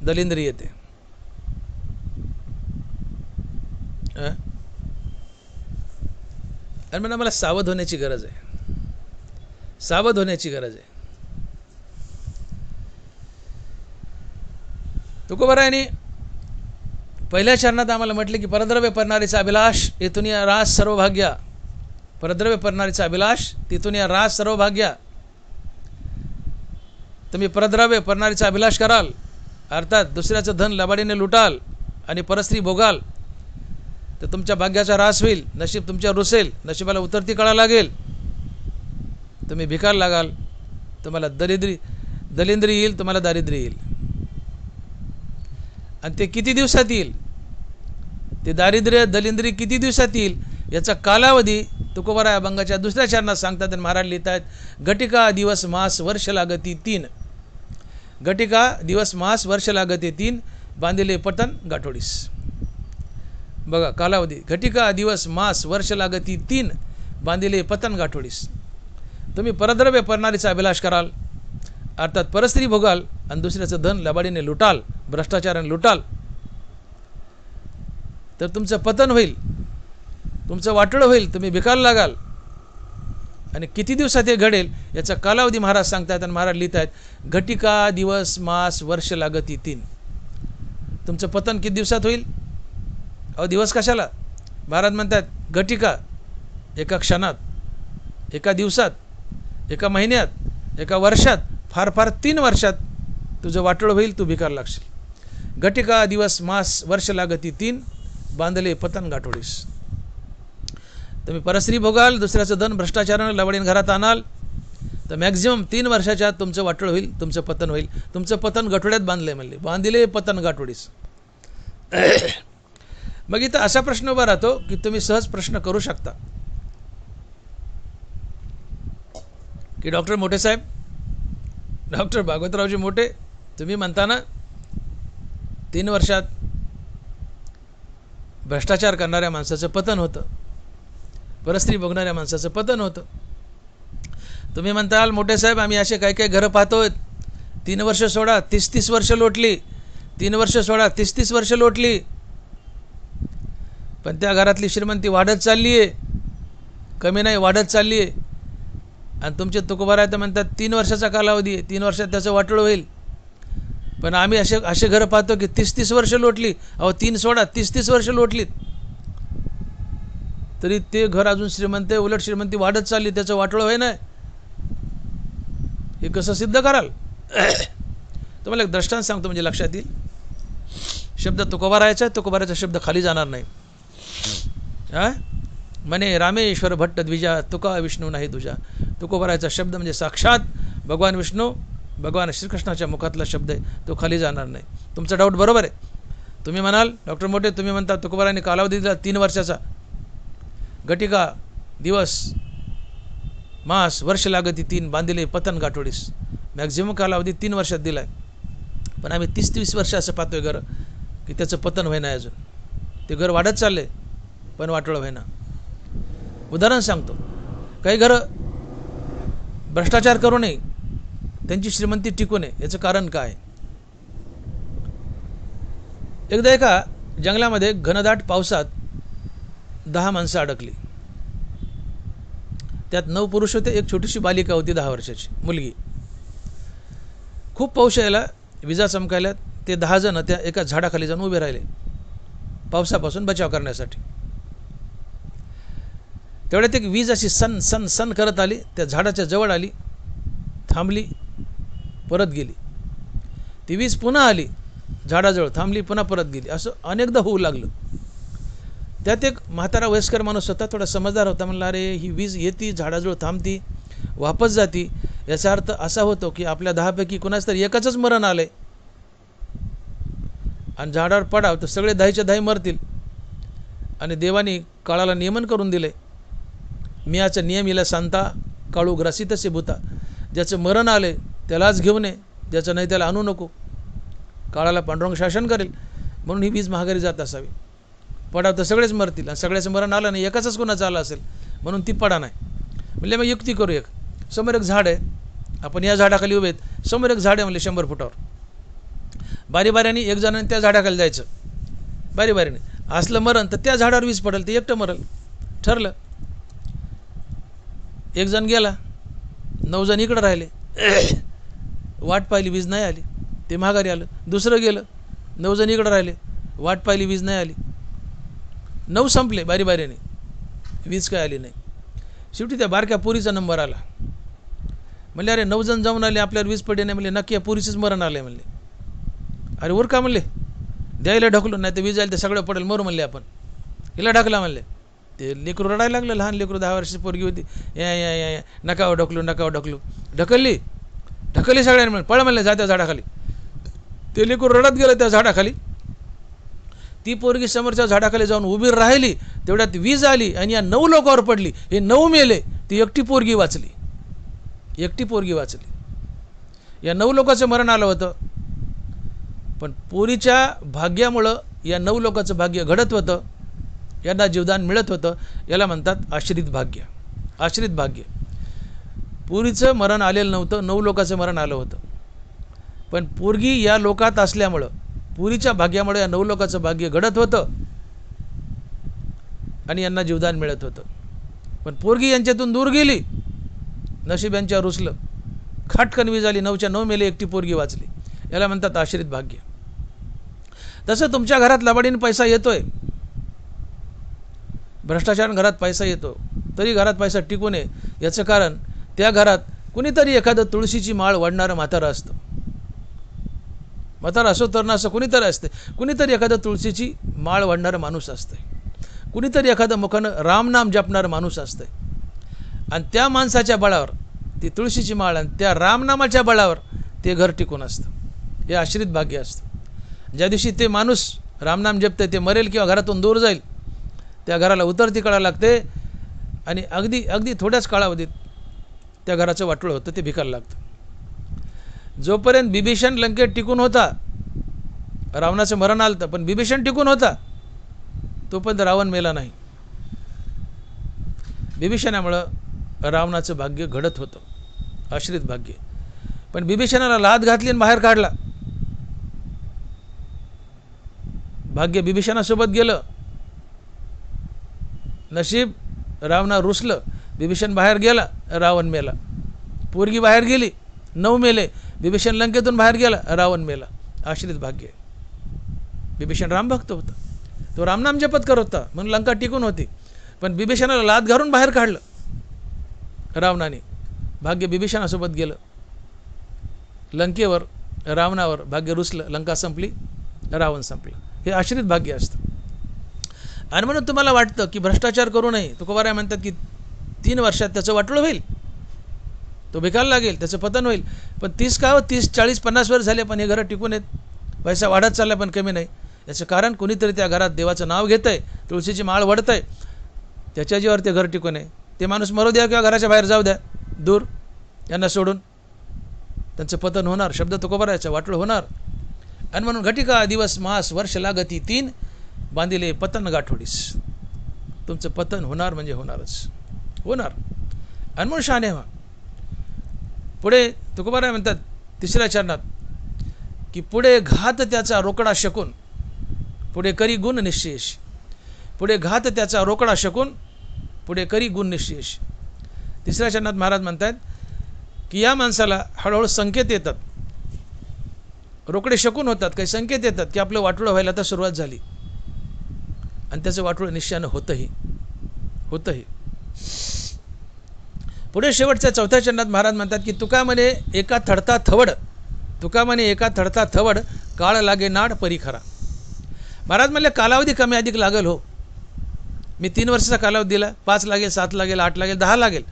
दलिंद्री येते. आणि म्हणा मला सावध होण्याची गरज आहे, सावध होण्याची गरज आहे. तुकोबारायांनी पहिल्या चरणात आम्हाला म्हटले की परद्रव्य परणारीचा अभिलाष, इथून या रास सर्व भाग्या. परद्रव्य परणारीचा अभिलाष, तिथून या रास सर्व भाग्या. तुम्ही परद्रव्य परणारीचा अभिलाष कराल, अर्थात दुसऱ्याचं धन लबाडीने लुटाल आणि परस्त्री भोगाल, तर तुमच्या भाग्याचा रास होईल, नशीब तुमच्यावर रुसेल, नशिबाला उतरती कळा लागेल, तुम्ही भिकार लागाल, तुम्हाला दलिंद्री येईल, तुम्हाला दारिद्र्य येईल. आणि ते किती दिवसात येईल, ते दारिद्र्य दलिंद्री किती दिवसात येईल याचा कालावधी तुकोबाराय अभंगाच्या दुसऱ्या चरणात सांगतात. आणि महाराज लिहितात, घटिका दिवस मास वर्ष लागती 3. घटिका दिवस मास वर्ष लागते 3, बांधिले पतन गाठोडीस. बघा कालावधी, घटिका दिवस मास वर्ष लागती 3, बांधिले पतन गाठोडीस. तुम्ही परद्रव्य परणारीचा अभिलाष कराल, अर्थात परस्त्री भोगाल आणि दुसऱ्याचं धन लबाडीने लुटाल, भ्रष्टाचाराने लुटाल, तर तुमचं पतन होईल, तुमचं वाटोळं होईल, तुम्ही भिकार लागाल. आणि किती दिवसात हे घडेल याचा कालावधी महाराज सांगतात. आणि महाराज लिहित आहेत, घटिका दिवस मास वर्ष लागती 3. तुमचं पतन किती दिवसात होईल? अहो दिवस कशाला, महाराज म्हणतात घटिका एका क्षणात, एका दिवसात, एका महिन्यात, एका वर्षात, फार फार 3 वर्षात तुझं वाटोळं होईल, तू भिकार लागशील. घटिका दिवस मास वर्ष लागती 3, बांधले पतन गाठोडीस. तुम्ही परस्त्री भोगाल, दुसऱ्याचं धन भ्रष्टाचारानं लवडीन घरात आणाल, तर मॅक्झिमम 3 वर्षाच्या आत तुमचं वाटोळं होईल, तुमचं पतन होईल. तुमचं पतन गाठोड्यात बांधले म्हणले, बांधिले पतन गाठोडीस. मग इथं असा प्रश्न उभा राहतो की तुम्ही सहज प्रश्न करू शकता की डॉक्टर मोठे साहेब, डॉक्टर भागवतरावजी मोठे, तुम्ही म्हणता ना 3 वर्षात भ्रष्टाचार करणाऱ्या माणसाचं पतन होतं, परस्त्री बघणाऱ्या माणसाचं पतन होतं. तुम्ही म्हणताल मोठे साहेब आम्ही असे काही काही घरं पाहतोय, 3 वर्ष सोडा 30-30 वर्ष लोटली, 3 वर्ष सोडा 30-30 वर्ष लोटली, पण त्या घरातली श्रीमंती वाढत चालली आहे, कमी नाही वाढत चालली आहे. आणि तुमचे तुकोबाराय तर म्हणतात 3 वर्षाचा कालावधी आहे, 3 वर्षात त्याचं वाटोळं होईल. पण आम्ही असे घरं पाहतो की 30-30 वर्ष लोटली. अहो 3 सोडा 30-30 वर्ष लोटलीत, तरी ते घर अजून श्रीमंत आहे, उलट श्रीमंती वाढत चालली, त्याचं वाटोळं होय नाही. हे कसं सिद्ध कराल? तुम्हाला एक दृष्टांत सांगतो म्हणजे लक्षात येईल. शब्द तुकोबारायचा, तुकोबारायचा शब्द खाली जाणार नाही. म्हणे रामेश्वर भट्ट द्विजा, तुका विष्णू नाही तुझा. तुकोबारायचा शब्द म्हणजे साक्षात भगवान विष्णू, भगवान श्रीकृष्णाच्या मुखातला शब्द आहे, तो खाली जाणार नाही. तुमचा डाऊट बरोबर आहे. तुम्ही म्हणाल डॉक्टर मोठे, तुम्ही म्हणता तुकोबाराने कालावधी दिला 3 वर्षाचा, घटिका दिवस मास वर्ष लागती 3, बांधिले पतन गाठोडीस. मॅक्झिमम कालावधी 3 वर्षात दिला आहे, पण आम्ही 30-30 वर्ष असं पाहतोय घर की त्याचं पतन होईना अजून. ते घर वाढत चालले पण वाटोळं होईना. उदाहरण सांगतो, काही घरं भ्रष्टाचार करू नये, त्यांची श्रीमंती टिकू नये, याचं कारण काय? एकदा एका जंगलामध्ये घनदाट पावसात 10 माणसं अडकली. त्यात 9 पुरुष होते, एक छोटीशी बालिका होती 10 वर्षाची मुलगी. खूप पाऊस यायला, विजा चमकायला. ते 10 जण त्या एका झाडाखाली जाऊन उभे राहिले पावसापासून बचाव करण्यासाठी. तेवढ्यात एक वीज अशी सन सन सन करत आली, त्या झाडाच्या जवळ आली, थांबली, परत गेली. ती वीज पुन्हा आली, झाडाजवळ थांबली, पुन्हा परत गेली. असं अनेकदा होऊ लागलं. त्यात एक म्हातारा वयस्कर माणूस होता, थोडा समजदार होता. म्हणला, अरे ही वीज येती, झाडाजवळ थांबती, वापस जाती, याचा अर्थ असा होतो की आपल्या 10 पैकी कुणाच तरी एकाचंच मरण आलंय आणि झाडावर पडाव तर सगळे 10च्या 10 मरतील. आणि देवाने काळाला नियमन करून दिले, मियाचा नियम इला सांगता काळू ग्रासित से भूता. ज्याचं मरण आले त्यालाच घेऊन ये, ज्याचं नाही त्याला आणू नको. काळाला पांडुरंग शासन करेल, म्हणून ही वीज महागारी जात असावी. पडाव तर सगळेच मरतील आणि सगळ्याचं मरण आलं नाही, एकाचंच कोणाचं आलं असेल म्हणून ती पडा नाही. म्हणजे मग युक्ती करू. एक समोर एक झाड आहे, आपण या झाडाखाली उभे आहेत, समोर एक झाड आहे म्हणले 100 फुटावर. बारी बाऱ्याने एक जणांनी त्या झाडाखाली जायचं, बारी बारीने. असलं मरण तर त्या झाडावर वीज पडेल, ते एकटं मरल, ठरलं. एक जण गेला, 9 जण इकडं राहिले, वाट पाहिली, वीज नाही आली, ते माघारी आलं. दुसरं गेलं, 9 जण इकडं राहिले, वाट पाहिली, वीज नाही आली. 9 संपले बारी बारीने, वीज काय आली नाही. शेवटी त्या बारक्या पोरीचा नंबर आला. म्हणले, अरे 9 जण जाऊन आले, आपल्याला वीज पडली नाही. म्हणले, नक्की या पोरीचंच मरण आलं आहे. म्हणले, अरे वर का म्हणले, द्यायला ढकलून, नाही तर वीज आली तर सगळं पडेल, मरू म्हणले आपण. हिला ढकला म्हणले. ते लेकरू रडायला लागलं, लहान लेकरू, 10 वर्षाची पोरगी होती. या या या या नकावं ढकलू, नकावं ढकलू. ढकलली सगळ्यांनी. म्हणले, पळ म्हणले, जा त्या झाडाखाली. ते लेकरू रडत गेलं त्या झाडाखाली. ती पोरगी समोरच्या झाडाखाली जाऊन उभी राहिली, तेवढ्यात वीज आली आणि या 9 लोकांवर पडली. हे 9 मेले, ती एकटी पोरगी वाचली. एकटी पोरगी वाचली. या 9 लोकांचं मरण आलं होतं, पण पोरीच्या भाग्यामुळं या 9 लोकांचं भाग्य घडत होतं, यांना जीवदान मिळत होतं. याला म्हणतात आश्रित भाग्य. आश्रित भाग्य. पोरीचं मरण आलेलं नव्हतं, 9 लोकांचं मरण आलं होतं, पण पोरगी या लोकात असल्यामुळं, पुरीच्या भाग्यामुळे या 9 लोकांचं भाग्य घडत होतं आणि यांना जीवदान मिळत होतं. पण पोरगी यांच्यातून दूर गेली, नशीब यांच्यावर रुसलं, खाटकन वीज आली, 9च्या 9 मेले, एकटी पोरगी वाचली. याला म्हणतात आश्रित भाग्य. तसं तुमच्या घरात लबाडीने पैसा येतोय, भ्रष्टाचार घरात पैसा येतो, तरी घरात पैसा टिकू नये. याचं कारण त्या घरात कुणीतरी एखादं तुळशीची माळ वाढणारं म्हातारं असतं. म्हातारा असो तर असं कुणीतरी असते, कुणीतरी एखादं तुळशीची माळ वाढणारं माणूस असते, कुणीतरी एखादं मुखानं रामनाम जपणारं माणूस असते. आणि त्या माणसाच्या बळावर ती तुळशीची माळ आणि त्या रामनामाच्या बळावर ते घर टिकून असतं. हे आश्रित भाग्य असतं. ज्या दिवशी ते माणूस रामनाम जपते ते मरेल किंवा घरातून दूर जाईल, त्या घराला उतरती काढावं लागते आणि अगदी अगदी थोड्याच काळावधीत त्या घराचं वाटोळं होतं, ते भिकायला लागतं. जोपर्यंत बिभीषण लंकेत टिकून होता, रावणाचं मरण आलं होतं, पण बिभीषण टिकून होता, तोपर्यंत रावण मेला नाही. बिभीषणामुळं रावणाचं भाग्य घडत होतं, आश्रित भाग्य. पण बिभीषणाला लाद घातली आणि बाहेर काढला. भाग्य बिभीषणासोबत गेलं, नशीब रावणा रुसलं, बिभीषण बाहेर गेला, रावण मेला. पोरगी बाहेर गेली, 9 मेले. बिभीषण लंकेतून बाहेर गेला, रावण मेला. आश्रित भाग्य. बिभीषण रामभक्त होता, तो रामनाम जपत करत होता, म्हणून लंका टिकून होती. पण बिभीषणाला लाद घालून बाहेर काढलं रावणाने, भाग्य बिभीषणासोबत गेलं. लंकेवर रावणावर भाग्य रुसलं, लंका संपली, रावण संपलं. हे आश्रित भाग्य असतं. आणि म्हणून तुम्हाला वाटतं की भ्रष्टाचार करू नये, तुकोबाराय म्हणतात की 3 वर्षात त्याचं वाटोळं होईल, तो भिकायला लागेल, त्याचं पतन होईल. पण 30 का 30, 40, 50 वर्ष झाले, पण हे घरं टिकून आहेत, पैसा वाढत चालला पण कमी नाही. याचं कारण कुणीतरी त्या घरात देवाचं नाव घेत आहे, तुळशीची माळ वडत आहे, त्याच्या जीवावर ते घर टिकून आहे. ते माणूस मरू द्या किंवा घराच्या बाहेर जाऊ द्या, दूर, यांना सोडून, त्यांचं पतन होणार. शब्द तुकोबारायचा, वाटोळं होणार. आणि म्हणून घटिका दिवस मास वर्ष लागती 3, बांधिले पतन गाठोडीस. तुमचं पतन होणार म्हणजे होणारच, होणार. आणि म्हणून शहाणे व्हा. पुढे तुकोबाराय म्हणतात 3ऱ्या चरणात की पुढे घात त्याचा रोकडा शकून, पुढे करी गुण निश्चयश. पुढे घात त्याचा रोकडा शकून, पुढे करी गुण निश्चयश. तिसऱ्या चरणात महाराज म्हणतात की या माणसाला हळूहळू संकेत येतात, रोकडे शकून होतात, काही संकेत येतात की आपलं वाटोळं व्हायला आता सुरुवात झाली, आणि त्याचं वाटोळं निश्चयानं होतंही. पुढे शेवटच्या चौथ्या चरणात महाराज म्हणतात की तुका म्हणे एका थडता थवड काळ लागे नाड परी खरा. महाराज म्हणले कालावधी कमी अधिक लागेल हो, मी 3 वर्षाचा कालावधी दिला, 5 लागेल, 7 लागेल, 8 लागेल, 10 लागेल,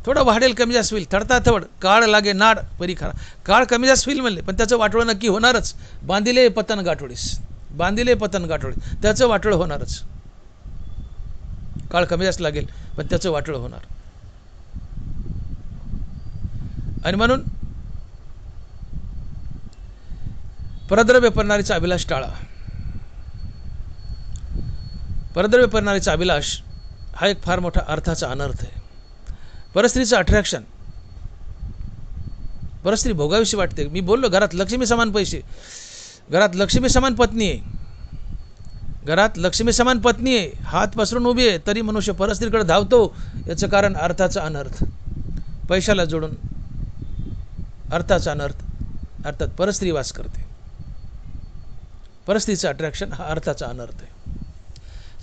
थोडं वाढेल कमी जास्त होईल. थडता थवड काळ लागे नाड परी खरा. काळ कमी जास्त होईल म्हणले, पण त्याचं वाटोळं नक्की होणारच. बांधिले पतन गाठोडीस, त्याचं वाटोळं होणारच. काळ कमी जास्त लागेल पण त्याचं वाटोळं होणार. आणि म्हणून परद्रव्य पडणारीचा अभिलाष टाळा. परद्रव्य पडणारीचा अभिलाष हा एक फार मोठा अर्थाचा अनर्थ आहे. परस्त्रीचं अट्रॅक्शन, परस्त्री भोगाविषयी वाटते. मी बोललो घरात लक्ष्मी समान पैसे, घरात लक्ष्मी समान पत्नी आहे, हात पसरून उभी आहे, तरी मनुष्य परस्त्रीकडे धावतो. याचं कारण अर्थाचा अनर्थ, पैशाला जोडून अर्थाचा अनर्थ, अर्थात परस्त्री वास करते. परस्त्रीचं अट्रॅक्शन हा अर्थाचा अनर्थ आहे.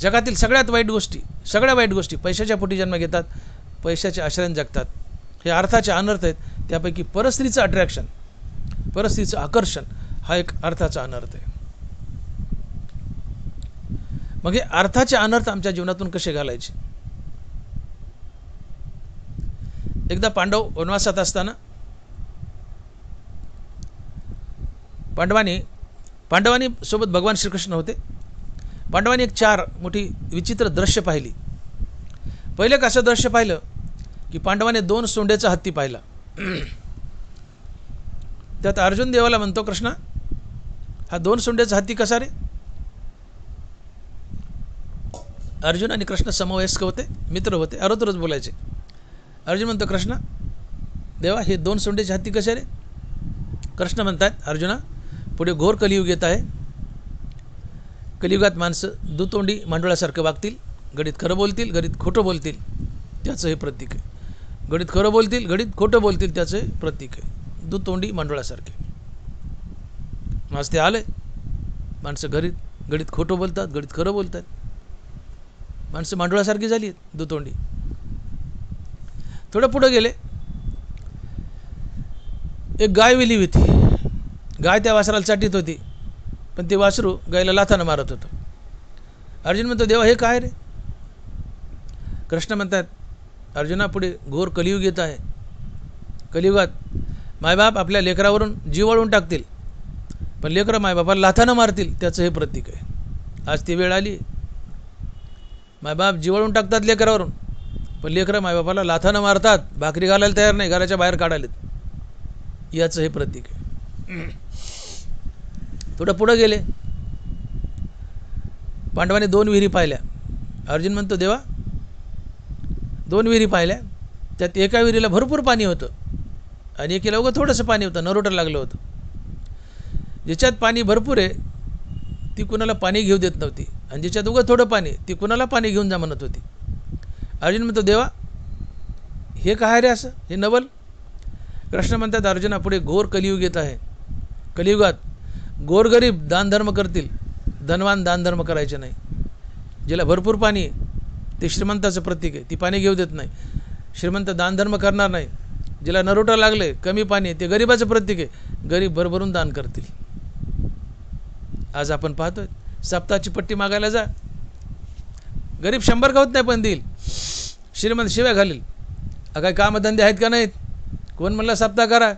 जगातील सगळ्या वाईट गोष्टी पैशाच्या पोटी जन्म घेतात, पैशाच्या आश्रयाने जगतात. हे अर्थाचे अनर्थ आहेत. त्यापैकी परस्त्रीचं अट्रॅक्शन, परस्त्रीचं आकर्षण हा एक अर्थाचा अनर्थ आहे. मग हे अर्थाचे अनर्थ आमच्या जीवनातून कसे घालायचे? एकदा पांडव वनवासात असताना पांडवांनी सोबत भगवान श्रीकृष्ण होते. पांडवांनी एक 4 मोठी विचित्र दृश्य पाहिली. पहिले कसं दृश्य पाहिलं की पांडवाने 2 सोंडेचा हत्ती पाहिला. त्यात अर्जुन देवाला म्हणतो, कृष्णा हा 2 सोंडेचा हत्ती कसा रे? अर्जुन आणि कृष्ण समवयस्क होते, मित्र होते, अरोतरोज बोलायचे. अर्जुन म्हणतो, कृष्णा देवा हे 2 सोंडेचे हत्ती कसे रे? कृष्ण म्हणतात, अर्जुना पुढे घोर कलियुग येत आहे. कलियुगात माणसं दुतोंडी मांडोळासारखं वागतील, घडीत खरं बोलतील, घडीत खोटं बोलतील, त्याचं हे प्रतीक आहे. घडीत खरं बोलतील, घडीत खोटं बोलतील, त्याचं हे प्रतीक आहे. दुतोंडी मांडोळासारखे आज ते आले. माणसं घडीत खोटं बोलतात, घडीत खरं बोलतात. माणसं मांडोळासारखी झाली आहेत, दुतोंडी. थोडं पुढं गेले, एक गाय विली होती. गाय त्या वासराला चाटीत होती, पण ते वासरू गायला लाथानं मारत होतं. अर्जुन म्हणतो, देवा हे काय रे? कृष्ण म्हणतात, अर्जुना पुढे घोर कलियुग येत आहे. कलियुगात मायबाप आपल्या लेकरावरून जीव वळवून टाकतील, पण लेकरं मायबापाला लाथानं मारतील, त्याचं हे प्रतीक आहे. आज ती वेळ आली. मायबाप जीव वळवून टाकतात लेकरावरून, पण लेकरं मायबापाला लाथानं मारतात, भाकरी घालायला तयार नाही, घराच्या बाहेर काढालेत, याचं हे प्रतीक आहे. थोडं पुढं गेले, पांडवाने 2 विहिरी पाहिल्या. अर्जुन म्हणतो, देवा 2 विहिरी पाहिल्या, त्यात एका विहिरीला भरपूर पाणी होतं आणि एकीला उगं थोडंसं पाणी होतं, नरोटं लागलं होतं. ज्याच्यात पाणी भरपूर आहे ती कुणाला पाणी घेऊ देत नव्हती, आणि ज्याच्यात उगं थोडं पाणी ती कुणाला पाणी घेऊन जा म्हणत होती. अर्जुन म्हणतो, देवा हे काय रे असं, हे नवल? कृष्ण म्हणतात, अर्जुना पुढे घोर कलियुग येत आहे. कलियुगात गोरगरीब दानधर्म करतील, धनवान दानधर्म करायचे नाही. ज्याला भरपूर पाणी ते श्रीमंताचं प्रतीक आहे, ती पाणी घेऊ देत नाही. श्रीमंत दानधर्म करणार नाही. ज्याला नरोटा लागले, कमी पाणी, ते गरिबाचं प्रतीक आहे, गरीब भरभरून दान करतील. आज आपण पाहतोय, सप्ताहाची पट्टी मागायला जा, गरीब 100 का होत नाही पण देईल, श्रीमंत शिव्या घालील. काही कामधंदे आहेत का नाहीत? कोण म्हणलं सप्ताह करा?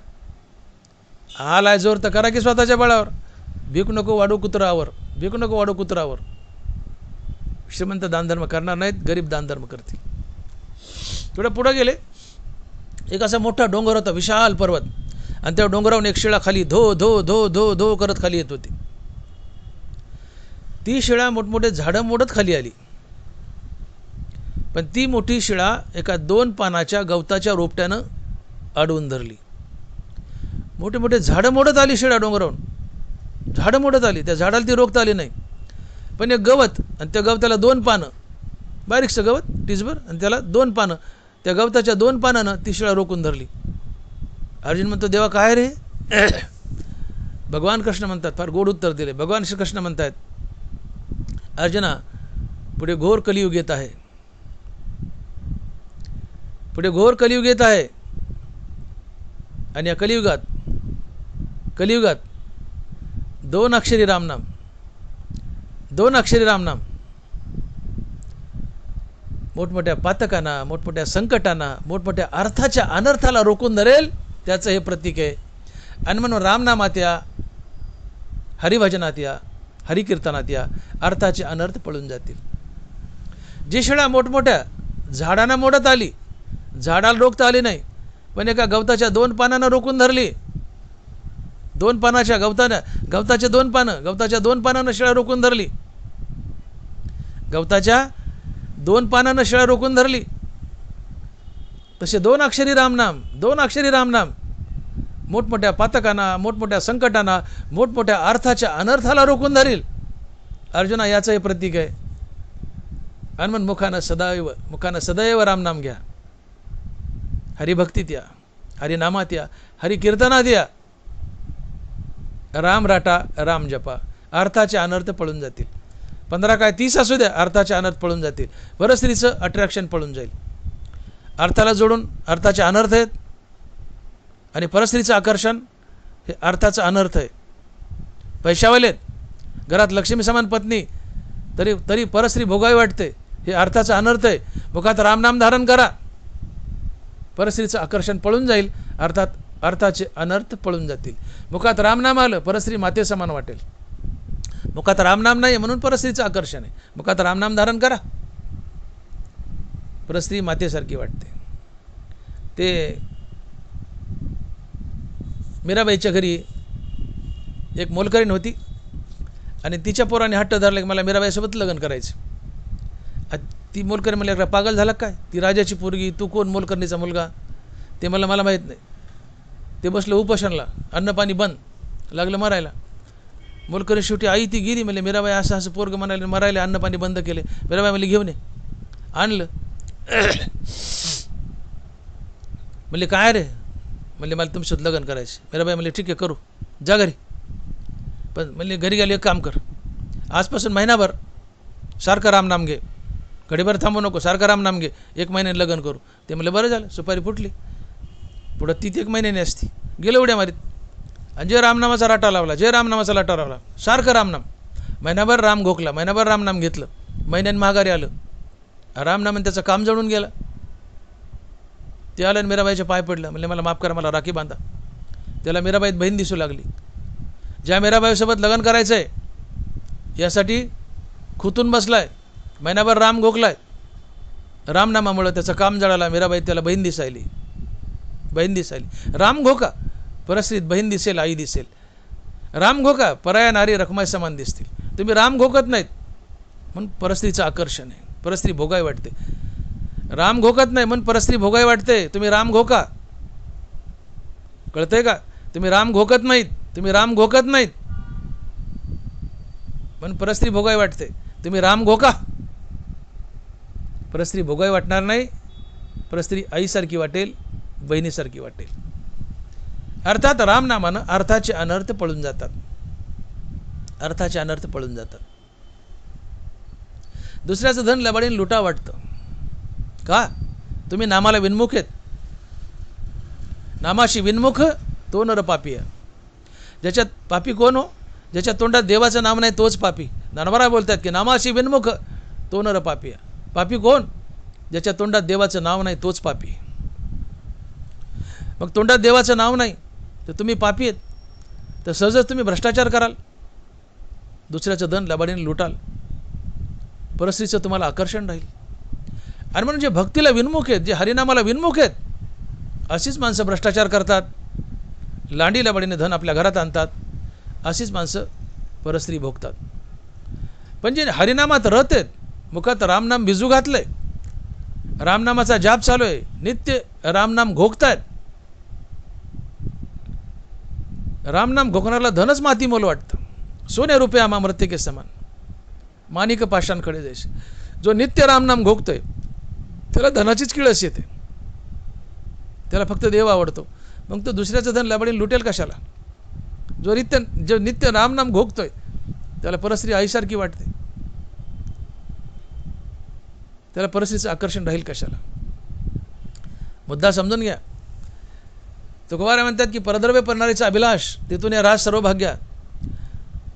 आलाय जोर तर करा की स्वतःच्या बळावर. भीक नको वाढू कुत्रावर. श्रीमंत दानधर्म करणार नाहीत, गरीब दानधर्म करतील. थोडं पुढं गेले, एक असा मोठा डोंगर होता, विशाल पर्वत, आणि त्या डोंगरावरून एक शिळा खाली धो धो धो धो धो करत खाली येत होती. ती शिळा मोठमोठे झाडं मोडत खाली आली, पण ती मोठी शिळा एका 2 पानाच्या गवताच्या रोपट्यानं अडवून धरली. मोठे मोठे झाडं मोडत आली शिळा डोंगरावरून, झाडं मोडत आली. त्या झाडाला ती रोखता आली नाही, पण एक गवत, आणि त्या गवताला 2 पानं, बारीकसं गवत टिचभर, आणि त्याला 2 पानं, त्या गवताच्या 2 पानानं ती शिळा रोखून धरली. अर्जुन म्हणतो देवा काय रे? भगवान कृष्ण म्हणतात, फार गोड उत्तर दिले. भगवान श्रीकृष्ण म्हणतात, अर्जुना पुढे घोर कलियुग येत आहे, पुढे घोर कलियुग येत आहे. आणि या कलियुगात 2 अक्षरी रामनाम, 2 अक्षरी रामनाम मोठमोठ्या पातकांना, मोठमोठ्या संकटांना, मोठमोठ्या अर्थाच्या अनर्थाला रोखून धरेल, त्याचं हे प्रतीक आहे. आणि म्हणून रामनामात या, हरिभजनात या, हरिकीर्तनात या, अर्थाचे अनर्थ पळून जातील. जी शिळा मोठमोठ्या झाडांना मोडत आली, झाडाला रोखता आली नाही, पण एका गवताच्या 2 पानानं रोखून धरली. 2 पानाच्या गवताच्या 2 पानानं शिळा रोखून धरली. गवताच्या 2 पानानं शिळा रोखून धरली. तसे 2 अक्षरी रामनाम मोठमोठ्या पातकांना, मोठमोठ्या संकटांना, मोठमोठ्या अर्थाच्या अनर्थाला रोखून धरील. अर्जुना याचं हे प्रतीक आहे. आणि मग मुखानं सदैव रामनाम घ्या, हरिभक्तीत या, हरिनामात या, हरिकीर्तनात या. राम राटा, राम जपा, अर्थाचे अनर्थ पळून जातील. 15 काय 30 असू द्या, अर्थाचे अनर्थ पळून जातील. परस्त्रीचं अट्रॅक्शन पळून जाईल. अर्थाला जोडून अर्थाचे अनर्थ आहेत, आणि परस्त्रीचं आकर्षण हे अर्थाचं अनर्थ आहे. पैशावालेत, घरात लक्ष्मी समान पत्नी, तरी परस्त्री भोगावी वाटते, हे अर्थाचं अनर्थ आहे. मुखात रामनाम धारण करा, परस्त्रीचं आकर्षण पळून जाईल, अर्थाचे अनर्थ पळून जातील. मुखात रामनाम आलं, परस्त्री माते समान वाटेल. मुखात रामनाम नाही म्हणून परस्त्रीचं आकर्षण आहे. मुखात रामनाम धारण करा, परस्त्री मातेसारखी वाटते. ते मीराबाईच्या घरी एक मोलकरीण होती, आणि तिच्या पोराने हट्ट धरला की मला मीराबाईसोबत लग्न करायचं. ती मोलकरीण म्हणली पागल झाला काय, ती राजाची पोरगी, तू कोण मोलकरणीचा मुलगा? ते मला माहीत नाही. ते बसलं उपोषणला, अन्न पाणी बंद, लागलं मरायला. मोलकरीण शेवटी आई ती गेली, म्हणले मीराबाई असं पोरग म्हणाले, मरायला अन्न पाणी बंद केले. मीराबाई म्हणली घेऊन ये, आणलं. म्हणले काय रे? म्हणले मला तुमच्यात लग्न करायचे. मीराबाई म्हणले ठीक आहे करू, जा घरी. पण म्हणले घरी गेले एक काम कर, आजपासून महिनाभर सारखं रामनाम घे, घडीभर थांबू नको, सारखं रामनाम घे, 1 महिन्याने लग्न करू. ते म्हणले बरं झालं. सुपारी फुटली. पुढं ती 1 महिन्याने असती. गेलं उड्या मारीत, आणि जे रामनामाचा लाटा लावला, सारखं रामनाम. महिनाभर राम घोकला, महिनाभर रामनाम घेतलं, महिन्याने महागारी आलं. रामनाम त्याचं काम जळून गेलं. ते आलं आणि मीराबाईचे पाय पडलं. म्हणले मला माफ करा, मला राखी बांधा. त्याला मीराबाईत बहीण दिसू लागली. ज्या मीराबाईसोबत लग्न करायचं आहे यासाठी खुतून बसलाय, महिनाभर राम घोकलाय, रामनामामुळे त्याचं काम जळालं. मीराबाई त्याला बहीण दिसायली. राम घोका, परस्त्रीत बहीण दिसेल, आई दिसेल. राम घोका, पराया नारी रखमाई समान दिसतील. तुम्ही राम घोकत नाहीत म्हणून परस्त्रीचं आकर्षण आहे, परस्त्री भोगाई वाटते. राम घोकत नाही म्हणून परस्त्री भोगाई वाटते. तुम्ही राम घोका, कळतंय का? तुम्ही राम घोकत नाहीत म्हणून परस्त्री भोगाई वाटते. तुम्ही राम घोका, परस्त्री भोगाई वाटणार नाही. परस्त्री आईसारखी वाटेल, बहिणीसारखी वाटेल. अर्थात रामनामानं अर्थाचे अनर्थ पळून जातात. दुसऱ्याचं धन लबाडीन लुटा वाटतं का? तुम्ही नामाला विन्मुख आहेत. नामाशी विन्मुख तो नर पापी आहे. ज्याच्यात पापी कोण हो? ज्याच्या तोंडात देवाचं नाम नाही तोच पापी. ज्ञानोबा बोलतात की नामाशी विन्मुख तो नर पापी आहे. पापी कोण? ज्याच्या तोंडात देवाचं नाव नाही तोच पापी. मग तोंडात देवाचं नाव नाही तर तुम्ही पापी आहेत, तर सहजच तुम्ही भ्रष्टाचार कराल, दुसऱ्याचं धन लबाडीने लुटाल, परस्त्रीचं तुम्हाला आकर्षण राहील. आणि म्हणून जे भक्तीला विन्मुख आहेत, जे हरिनामाला विन्मुख आहेत, अशीच माणसं भ्रष्टाचार करतात, लांडी लबाडीने धन आपल्या घरात आणतात, अशीच माणसं परस्त्री भोगतात. पण जे हरिनामात रत आहेत, मुखात रामनाम भिजू घातलंय, रामनामाचा जाप चालू आहे, नित्य रामनाम घोकतायत. रामनाम घोकणाऱ्याला धनच माती मोल वाटतं. सोने रुपये आम्हा मृत्यू के समान, माणिक पाषाण खडे जैसे. जो नित्य रामनाम घोकतोय त्याला धनाचीच किळस येते. त्याला फक्त देव आवडतो. मग तो दुसऱ्याचं धन लबाडीने लुटेल कशाला? जो नित्य रामनाम घोकतोय त्याला परस्त्री आईसारखी वाटते, त्याला परस्त्रीचं आकर्षण राहील कशाला? मुद्दा समजून घ्या. तुकोबाराय म्हणतात की परद्रव्य परणारीचा अभिलाष तिथून या राज सर्व भाग्या.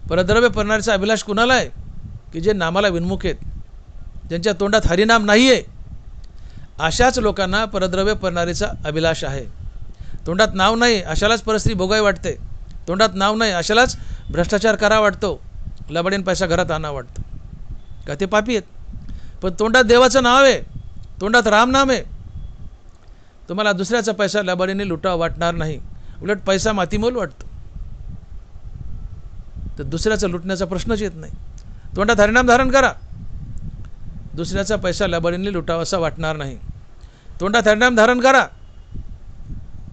परद्रव्य परणारीचा अभिलाष कुणाला आहे? की जे नामाला विन्मुख आहेत, ज्यांच्या तोंडात हरिनाम नाही आहे, अशाच लोकांना परद्रव्य परणारीचा अभिलाष आहे. तोंडात नाव नाही अशालाच परस्त्री भोगाय वाटते, तोंडात नाव नाही अशालाच भ्रष्टाचार करा वाटतो, लबाडीन पैसा घरात आणा वाटतो. का ते पापी आहेत? पण तोंडात देवाचं नाव आहे, तोंडात राम नाम आहे, तुम्हाला दुसऱ्याचा पैसा लबाडीने लुटा वाटणार नाही, उलट पैसा मातीमोल वाटतो. तर दुसऱ्याचा लुटण्याचा प्रश्नच येत नाही. तोंडात हरिनाम धारण करा, दुसऱ्याचा पैसा लबाडीने लुटावासा वाटणार नाही. तोंडात हरिनाम धारण करा,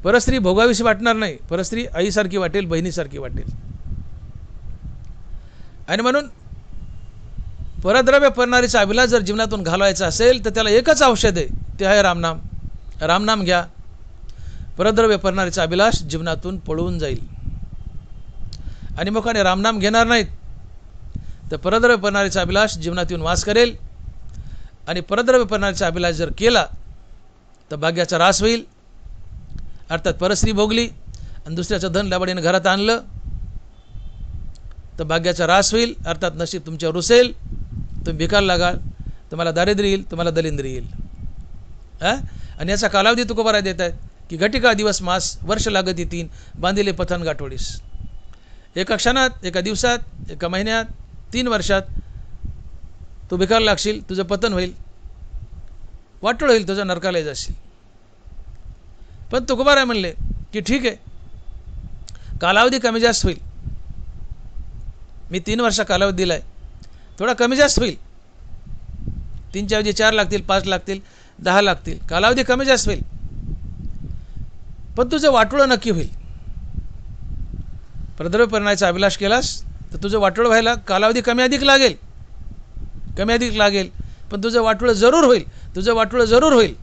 परस्त्री भोगावीशी वाटणार नाही, परस्त्री आईसारखी वाटेल, बहिणीसारखी वाटेल. आणि म्हणून परद्रव्य परणारीचा अभिलाष जर जीवनातून घालवायचा असेल तर त्याला एकच औषध आहे, ते आहे रामनाम. रामनाम घ्या, परद्रव्य परणारीचा अभिलाष जीवनातून पळून जाईल. आणि मुखाने रामनाम घेणार नाहीत तर परद्रव्य परणारीचा अभिलाष जीवनात येऊन वास करेल. आणि परद्रव्य परणारीचा अभिलाष जर केला तर भाग्याचा ऱ्हास होईल, अर्थात परस्त्री भोगली आणि दुसऱ्याचं धन लबाडीने घरात आणलं तर भाग्याचा ऱ्हास होईल, अर्थात नशीब तुमच्यावर रुसेल, तुम्ही भिकायला लागाल, तुम्हाला दारिद्र्य येईल, तुम्हाला दलिंद्री येईल. आणि याचा कालावधी तुकोबाराय देत आहेत की घटिका दिवस मास वर्ष लागती 3 बांधिले पथन गाठोडीस. एका क्षणात, एका दिवसात, एका महिन्यात, 3 वर्षात तू भिकायला लागशील, तुझं पतन होईल, वाटोळ होईल, तुझं नरकाला जाशील. पण तुकोबाराय म्हणले की ठीक आहे, कालावधी कमी जास्त होईल, मी 3 वर्ष कालावधी दिलाय, थोडा कमी जास्त होईल, 3च्या ऐवजी 4 लागतील, 5 लागतील, 10 लागतील, कालावधी कमी जास्त होईल, पण तुझं वाटोळं नक्की होईल. परद्रव्य परणारीचा अभिलाष केलास तर तुझं वाटोळं व्हायला कालावधी कमी अधिक लागेल, पण तुझं वाटोळं जरूर होईल, तुझं वाटोळं जरूर होईल.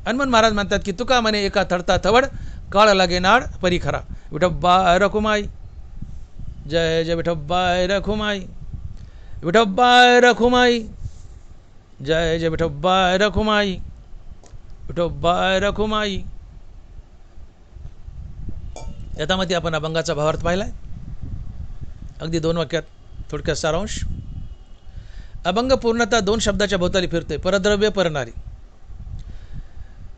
हनुमान महाराज म्हणतात की तुका म्हणे एका थडता थवड काळ लागे नाड परी खरा. विठोबाय रखुमाई, जय जय विठोबाय रखुमाई, विठोबाय रखुमाई, जय जय विठोबाय रखुमाई, विठोबाय रखुमाई. याच्यामध्ये आपण अभंगाचा भावार्थ पाहिलाय, अगदी 2 वाक्यात थोडक्यात सारांश. अभंग पूर्णतः 2 शब्दाच्या भोवताली फिरते. परद्रव्य परणारी,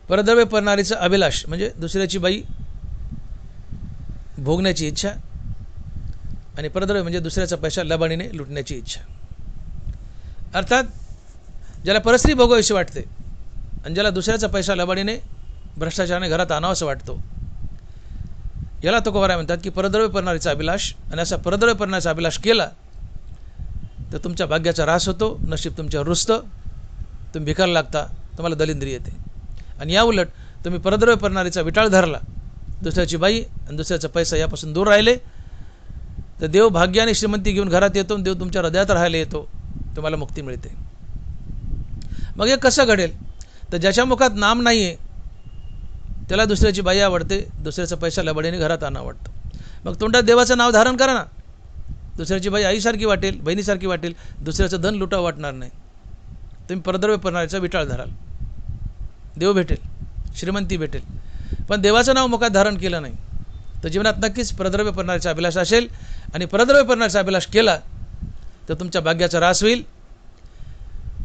परद्रव्य परणारीचा अभिलाष म्हणजे दुसऱ्याची बाई भोगण्याची इच्छा, आणि परद्रव्य म्हणजे दुसऱ्याचा पैसा लबाडीने लुटण्याची इच्छा. अर्थात ज्याला परस्त्री भोगावीशी वाटते आणि ज्याला दुसऱ्याचा पैसा लबाडीने भ्रष्टाचाराने घरात आणावासा वाटतो, याला तुकोबाराय म्हणतात की परद्रव्य परणारीचा अभिलाष. आणि असा परद्रव्य परणारीचा अभिलाष केला तर तुमच्या भाग्याचा ऱ्हास होतो, नशीब तुमच्यावर रुजतं, तुम्ही भिकायला लागता, तुम्हाला दलिंद्री येते. आणि या उलट तुम्ही परद्रव्य परणारीचा विटाळ धरला, दुसऱ्याची बाई आणि दुसऱ्याचा पैसा यापासून दूर राहिले तर देव भाग्य आणि श्रीमंती घेऊन घरात येतो, देव तुमच्या हृदयात राहायला येतो, तुम्हाला मुक्ती मिळते. मग हे कसं घडेल? तर ज्याच्या मुखात नाम नाही आहे त्याला दुसऱ्याची बाई आवडते, दुसऱ्याचा पैसा लबाडीने घरात आणा वाटतो. मग तोंडात देवाचं नाव धारण करा ना, दुसऱ्याची बाई आईसारखी वाटेल, बहिणीसारखी वाटेल, दुसऱ्याचं धन लुटावं वाटणार नाही. तुम्ही परद्रव्य परणारीचा विटाळ धराल, देव भेटेल, श्रीमंती भेटेल. पण देवाचं नाव मुखात धारण केलं नाही तर जीवनात नक्कीच परद्रव्य परणारीचा अभिलाष असेल. आणि परद्रव्य परणारीचा अभिलाष केला तर तुमच्या भाग्याचा ऱ्हास होईल.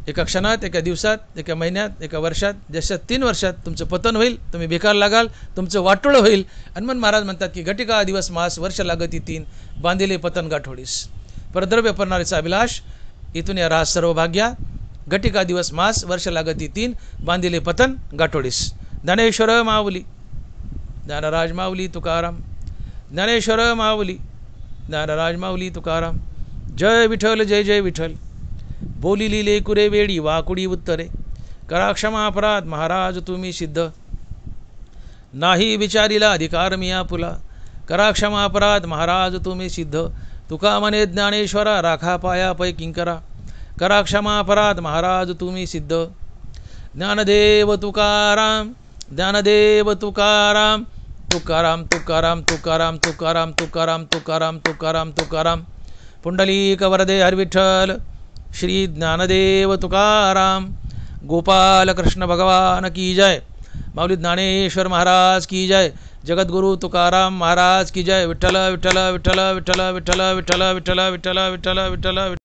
एका क्षणात, एका दिवसात, एका महिन्यात, एका वर्षात, जशा 3 वर्षात तुमचं पतन होईल, तुम्ही भिकायला लागाल, तुमचं वाटोळं होईल. हनुमान महाराज म्हणतात की घटिका दिवस मास वर्ष लागती 3 बांधिले पतन गाठोडीस. परद्रव्य परणारीचा अभिलाष इथून या ऱ्हास सर्व भाग्या. घटिका दिवस मास वर्ष लागती 3 बांधिले पतन गाठोडीस. ज्ञानेश्वर माऊली, ज्ञानराज माऊली तुकाराम, ज्ञानेश्वर माऊली, ज्ञानराज माऊली तुकाराम. जय विठ्ठल, जय जय विठ्ठल. बोली लिले कुरे वेडी वाकुडी उत्तरे, करा क्षमा अपराध महाराज तुम्ही सिद्ध. नाही विचारिला अधिकार मी आपुला, करा क्षमा अपराध महाराज तुम्ही सिद्ध. तुका म्हणे ज्ञानेश्वरा राखा पाया पै किंकरा, करा क्षमा अपराध महाराज तुम्ही सिद्ध. ज्ञानदेव तुकाराम, ज्ञानदेव तुकाराम तुकाराम तुकाराम तुकाराम तुकाराम तुकाराम तुकाराम तुकाराम तुकाराम पुंडलिक वरदे हरविठ्ठल श्री ज्ञानदेव तुकाराम गोपाल कृष्ण भगवान की जय माऊली ज्ञानेश्वर महाराज की जय जगद्गुरु तुकाराम महाराज की जय विठ्ठल विठ्ठल विठ्ठल विठ्ठल विठ्ठल विठ्ठल विठ्ठल विठ्ठल विठ्ठल विठ्ठल